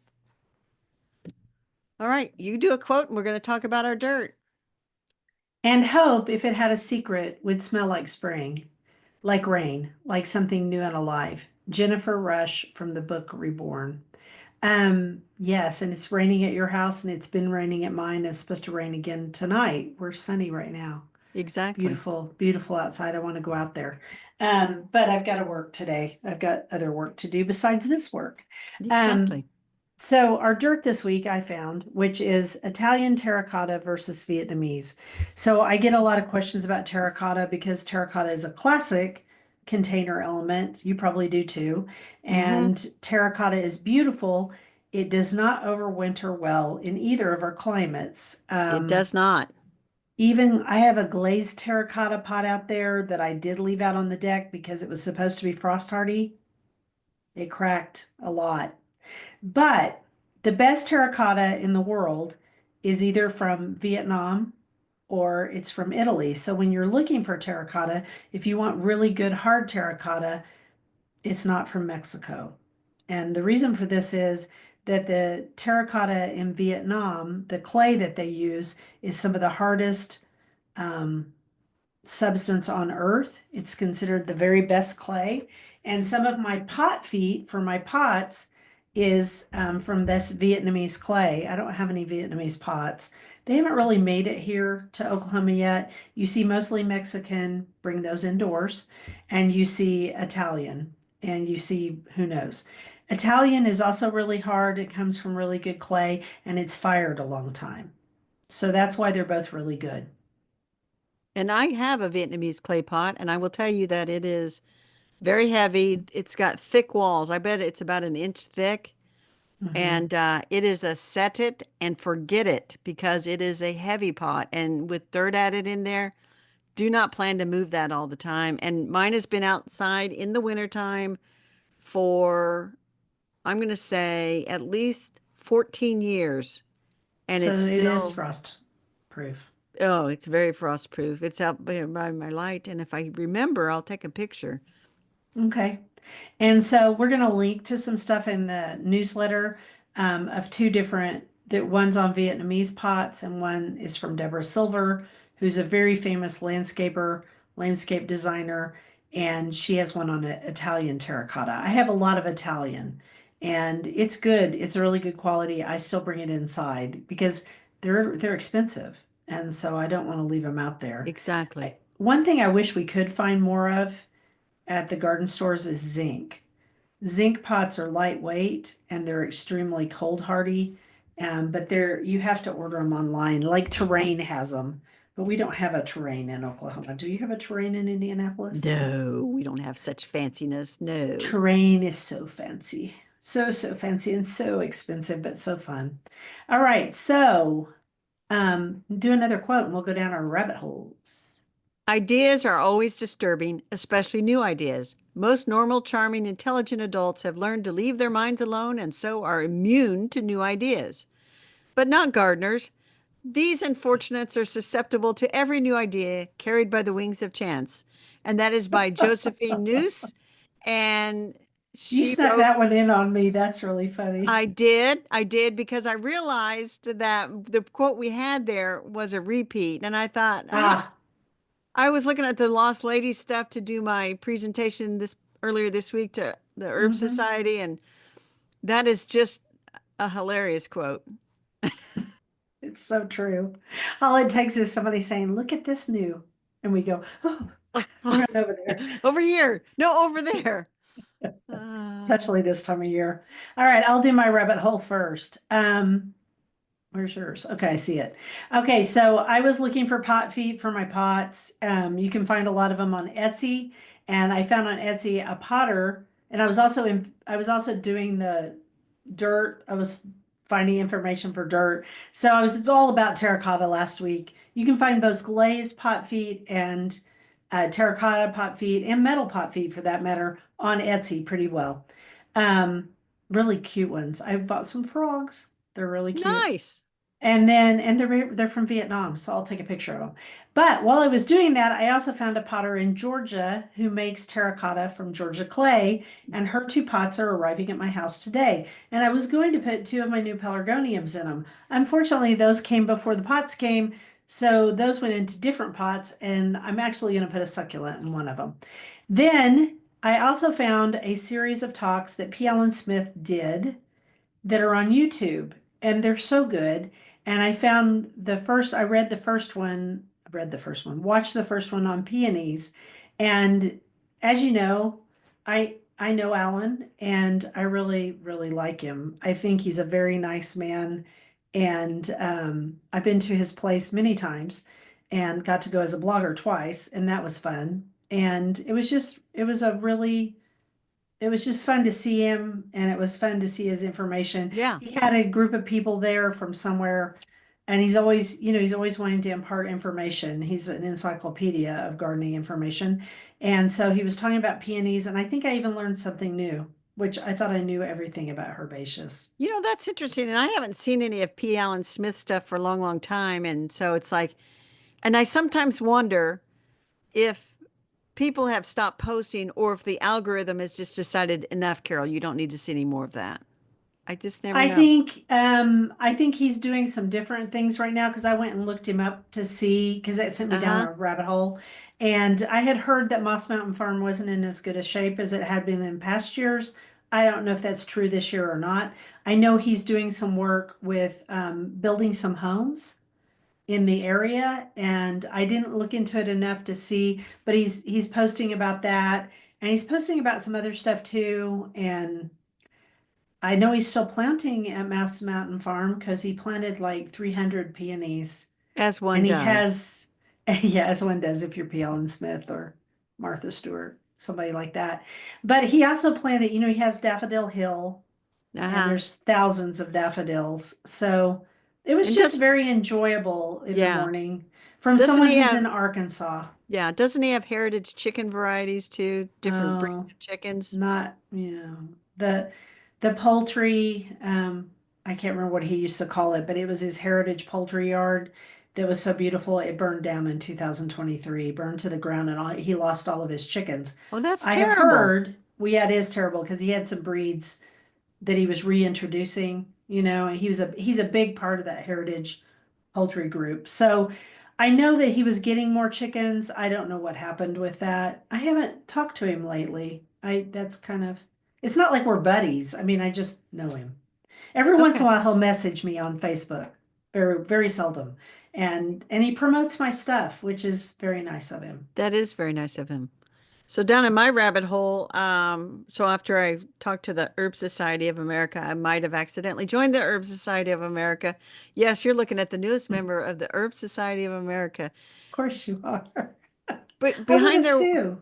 All right, you do a quote and we're going to talk about our dirt. And hope, if it had a secret, would smell like spring, like rain, like something new and alive. Jennifer Rush from the book Reborn. Yes, and it's raining at your house and it's been raining at mine. It's supposed to rain again tonight. We're sunny right now. Exactly. Beautiful, beautiful outside. I want to go out there. But I've got to work today. I've got other work to do besides this work. Um, Exactly. so our dirt this week I found, which is Italian terracotta versus Vietnamese. So I get a lot of questions about terracotta because terracotta is a classic container element. You probably do too. Mm-hmm. And terracotta is beautiful. It does not overwinter well in either of our climates. It does not. Even I have a glazed terracotta pot out there that I did leave out on the deck because it was supposed to be frost hardy. It cracked a lot. But the best terracotta in the world is either from Vietnam or it's from Italy. So when you're looking for terracotta, if you want really good hard terracotta, it's not from Mexico. And the reason for this is that the terracotta in Vietnam, the clay that they use is some of the hardest um, substance on earth. It's considered the very best clay. And some of my pot feet for my pots is from this Vietnamese clay. I don't have any Vietnamese pots. They haven't really made it here to Oklahoma yet. You see mostly Mexican, bring those indoors, and you see Italian, and you see who knows. Italian is also really hard. It comes from really good clay and it's fired a long time. So that's why they're both really good. And I have a Vietnamese clay pot, and I will tell you that it is very heavy. It's got thick walls. I bet it's about an inch thick. Mhm. And it is a set it and forget it because it is a heavy pot. And with dirt added in there, do not plan to move that all the time. And mine has been outside in the wintertime for, I'm going to say, at least 14 years. And So it's it is still, frost proof. oh, it's very frost proof. It's out by my light. And if I remember, I'll take a picture. Okay. And so we're going to link to some stuff in the newsletter of two different, that one's on Vietnamese pots and one is from Deborah Silver, who's a very famous landscaper, landscape designer, and she has one on Italian terracotta. I have a lot of Italian and it's good. It's a really good quality. I still bring it inside because they're expensive. And so I don't want to leave them out there. Exactly. One thing I wish we could find more of at the garden stores is zinc. Zinc pots are lightweight and they're extremely cold hardy, but they're you have to order them online. Like Terrain has them, but we don't have a Terrain in Oklahoma. Do you have a Terrain in Indianapolis? No, we don't have such fanciness. No. Terrain is so fancy. So, so fancy and so expensive, but so fun. All right, so do another quote and we'll go down our rabbit holes. Ideas are always disturbing, especially new ideas. Most normal, charming, intelligent adults have learned to leave their minds alone and so are immune to new ideas. But not gardeners. These unfortunates are susceptible to every new idea carried by the wings of chance. And that is by Josephine Noose. And You she snuck wrote, that one in on me. That's really funny. I did because I realized that the quote we had there was a repeat. And I thought, Ah, I was looking at the Lost Lady stuff to do my presentation this earlier this week to the Herb mm-hmm. Society, and that is just a hilarious quote. It's so true. All it takes is somebody saying, "Look at this new," and we go, "Oh." Run over there, Over here. No, over there. Uh, especially this time of year. All right, I'll do my rabbit hole first. Where's yours? Okay, I see it. Okay, so I was looking for pot feet for my pots. You can find a lot of them on Etsy, and I found on Etsy a potter, and I was also doing the dirt. I was finding information for dirt. So I was all about terracotta last week. You can find both glazed pot feet and terracotta pot feet and metal pot feet for that matter on Etsy pretty well. Um, Really cute ones. I bought some frogs. They're really cute. nice. And they're from Vietnam, so I'll take a picture of them. But while I was doing that, I also found a potter in Georgia who makes terracotta from Georgia clay, and her two pots are arriving at my house today. And I was going to put two of my new pelargoniums in them. Unfortunately, those came before the pots came, so those went into different pots, and I'm actually going to put a succulent in one of them. Then I also found a series of talks that P. Allen Smith did that are on YouTube, and they're so good. And I read the first one, watched the first one on peonies. And as you know, I know Alan and I really, really like him. I think he's a very nice man. And I've been to his place many times and got to go as a blogger twice, and that was fun. And it was just fun to see him, and it was fun to see his information. Yeah. He had a group of people there from somewhere, and he's always wanting to impart information. He's an encyclopedia of gardening information. And so he was talking about peonies, and I think I even learned something new, which I thought I knew everything about herbaceous. That's interesting. And I haven't seen any of P. Allen Smith stuff for a long, long time. And so it's like, and I sometimes wonder if people have stopped posting or if the algorithm has just decided enough, Carol, you don't need to see any more of that. I just never know. I think he's doing some different things right now because I went and looked him up to see because that sent me down Uh-huh. a rabbit hole. And I had heard that Moss Mountain Farm wasn't in as good a shape as it had been in past years. I don't know if that's true this year or not. I know he's doing some work with building some homes in the area, and I didn't look into it enough to see, but he's posting about that, and he's posting about some other stuff too. And I know he's still planting at Mouse Mountain Farm because he planted like 300 peonies. As one And he does. has, yeah, as one does if you're P. Allen Smith or Martha Stewart, somebody like that. But he also planted, he has Daffodil Hill, and Uh-huh. there's thousands of daffodils. So it was And just very enjoyable in the yeah. morning from Doesn't someone he who's have, in Arkansas. doesn't he have heritage chicken varieties too? Different breeds Oh, of chickens? not, the poultry, I can't remember what he used to call it, but it was his heritage poultry yard that was so beautiful. It burned down in 2023, burned to the ground, and he lost all of his chickens. Oh, that's I have terrible. heard, well, yeah, it is terrible because he had some breeds that he was reintroducing, and he's a big part of that heritage poultry group. So I know that he was getting more chickens. I don't know what happened with that. I haven't talked to him lately. It's not like we're buddies. I mean, I just know him. Every once in Okay. a while he'll message me on Facebook. Very, very seldom. And he promotes my stuff, which is very nice of him. That is very nice of him. So down in my rabbit hole, so after I talked to the Herb Society of America, I might have accidentally joined the Herb Society of America. Yes, you're looking at the newest Of member of the Herb Society of America. course you are. But I would behind have their, too.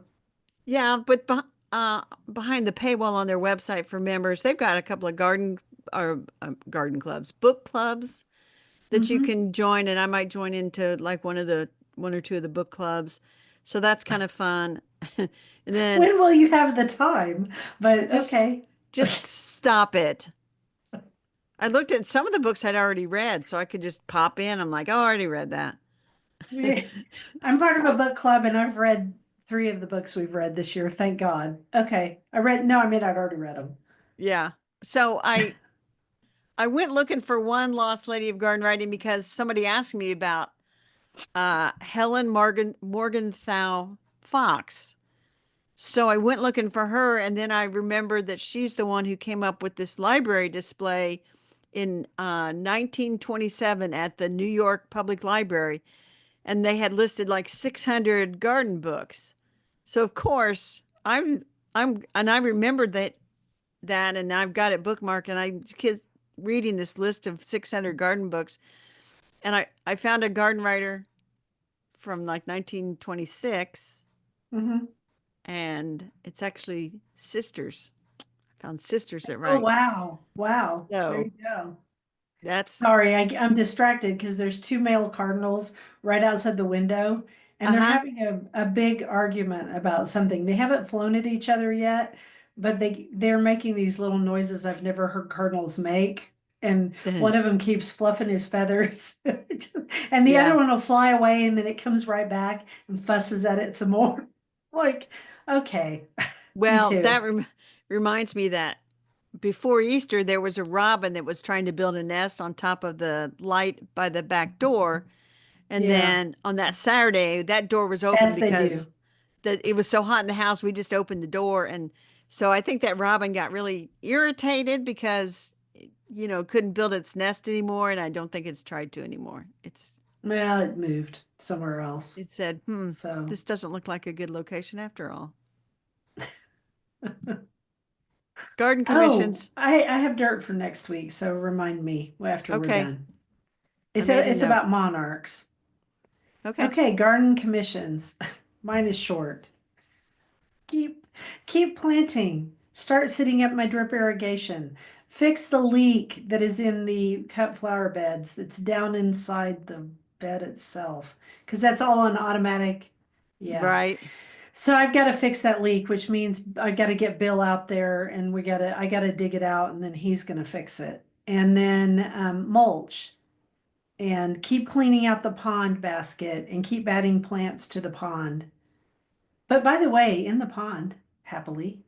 yeah, but behind the paywall on their website for members, they've got a couple of garden clubs, book clubs that you Hmm. can join, and I might join into like one or two of the book clubs. So that's kind of fun. And then When will you have the time? But just okay. just stop it. I looked at some of the books I'd already read, so I could just pop in. I'm like, oh, I already read that. I'm part of a book club and I've read three of the books we've read this year. Thank God. Okay. No, I mean, I'd already read them. Yeah. So I went looking for one Lost Lady of Garden Writing because somebody asked me about Helen Morgenthau Fox. So I went looking for her, and then I remembered that she's the one who came up with this library display in 1927 at the New York Public Library, and they had listed like 600 garden books. So of course, and I remembered that, and I've got it bookmarked, and I kept reading this list of 600 garden books, and I found a garden writer from like 1926, Hmm. and it's actually sisters. I found sisters that Oh, write. wow. Wow. There So you go. that's Sorry, I'm distracted because there's two male cardinals right outside the window, and they're uh-huh. having a big argument about something. They haven't flown at each other yet, but they're making these little noises I've never heard cardinals make. And one of them keeps fluffing his feathers, and the other Yeah. one will fly away, and then it comes right back and fusses at it some more. Like, okay, you Well, too. that reminds me that before Easter, there was a robin that was trying to build a nest on top of the light by the back door. And Yeah, then on that Saturday, that door was open as they because do. it was so hot in the house. We just opened the door. And so I think that robin got really irritated because, couldn't build its nest anymore. And I don't think it's tried to anymore. Well, it moved somewhere else. It said, So. this doesn't look like a good location after all. Garden Oh, commissions. I have dirt for next week, so remind me after we're Okay. done. I made a It's note. about monarchs. Okay. Okay, garden commissions. Mine is short. Keep keep planting. Start setting up my drip irrigation. Fix the leak that is in the cut flower beds that's down inside the bed itself, because that's all on automatic. Yeah. Right. So I've got to fix that leak, which means I got to get Bill out there and I got to dig it out and then he's going to fix it. And then mulch and keep cleaning out the pond basket and keep adding plants to the pond. But by the way, in the pond, happily,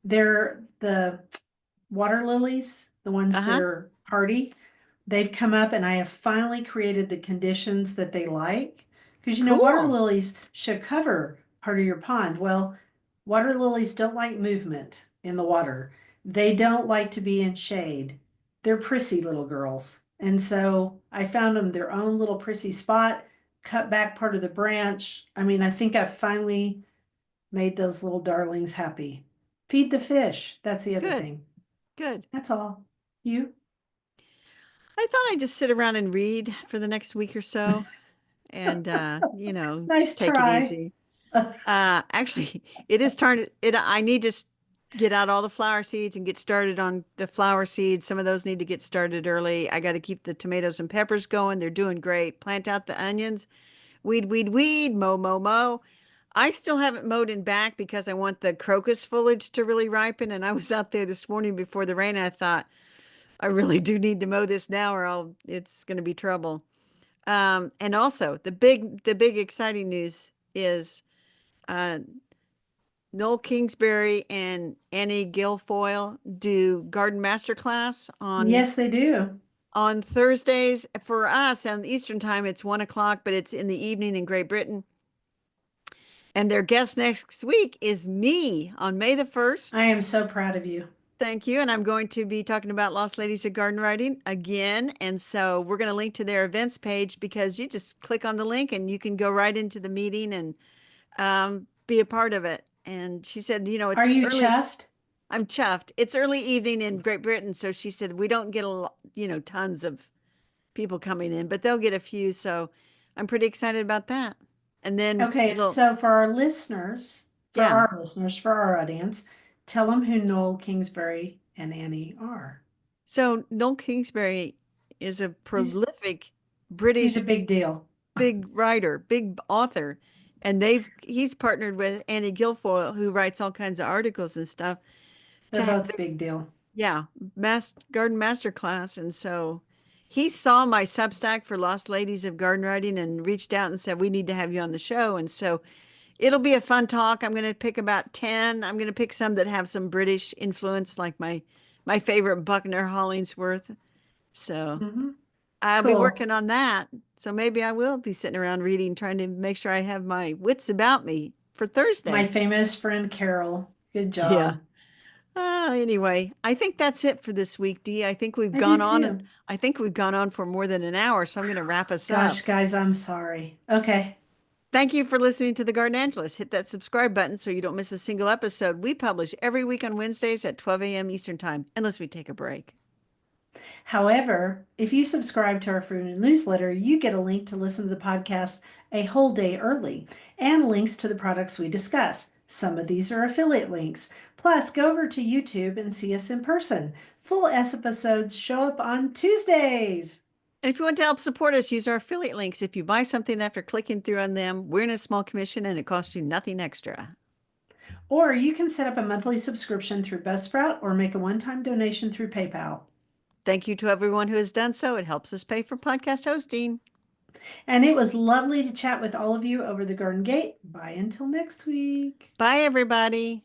they're the water lilies, the ones that Uh-huh. are hardy. They've come up and I have finally created the conditions that they like. Because water Cool. lilies should cover part of your pond. Well, water lilies don't like movement in the water. They don't like to be in shade. They're prissy little girls. And so I found them their own little prissy spot, cut back part of the branch. I mean, I think I've finally made those little darlings happy. Feed the fish. That's the other Good. thing. Good. That's all. You? I thought I'd just sit around and read for the next week or so and Nice just take it try. easy. Actually, it is turned it I need to get out all the flower seeds and get started on the flower seeds. Some of those need to get started early. I got to keep the tomatoes and peppers going. They're doing great. Plant out the onions. Weed, weed, weed, mow, mow, mow. I still haven't mowed in back because I want the crocus foliage to really ripen. And I was out there this morning before the rain. And I thought, I really do need to mow this now or it's going to be trouble. And also the big exciting news is uh, Noel Kingsbury and Annie Guilfoyle do garden masterclass Yes, they do. on Thursdays. For us on Eastern time, it's 1 o'clock, but it's in the evening in Great Britain. And their guest next week is me on May the 1st. I am so proud of you. Thank you. And I'm going to be talking about Lost Ladies of Garden Writing again. And so we're going to link to their events page because you just click on the link and you can go right into the meeting and be a part of it. And she said, Are it's you early. chuffed? I'm chuffed. It's early evening in Great Britain. So she said, we don't get a lot, tons of people coming in, but they'll get a few. So I'm pretty excited about that. And then Okay, so yeah. for our audience, tell them who Noel Kingsbury and Annie are. So Noel Kingsbury is a He's prolific he's a British big deal. big writer, big author, and he's partnered with Annie Guilfoyle, who writes all kinds of articles and stuff, They're to have both the big deal. garden master class. And so he saw my Substack for Lost Ladies of Garden Writing and reached out and said, we need to have you on the show. And so it'll be a fun talk. I'm going to pick about 10. I'm going to pick some that have some British influence, like my favorite Buckner Hollingsworth. So Hmm. I'll be Cool. working on that. So maybe I will be sitting around reading, trying to make sure I have my wits about me for My Thursday. famous friend Carol. Good Yeah. job. Anyway, I think that's it for this week, Dee. I think we've I do gone on and too. I think we've gone on for more than an hour, so I'm going to wrap us Gosh, up. guys, I'm sorry. Okay. Thank you for listening to The Garden Angelist. Hit that subscribe button so you don't miss a single episode. We publish every week on Wednesdays at 12 a.m. Eastern Time, unless we take a break. However, if you subscribe to our free newsletter, you get a link to listen to the podcast a whole day early and links to the products we discuss. Some of these are affiliate links. Plus, go over to YouTube and see us in person. Full episodes show up on Tuesdays. And if you want to help support us, use our affiliate links. If you buy something after clicking through on them, we're in a small commission and it costs you nothing extra. Or you can set up a monthly subscription through Buzzsprout or make a one-time donation through PayPal. Thank you to everyone who has done so. It helps us pay for podcast hosting. And it was lovely to chat with all of you over the Garden Gate. Bye until next week. Bye, everybody.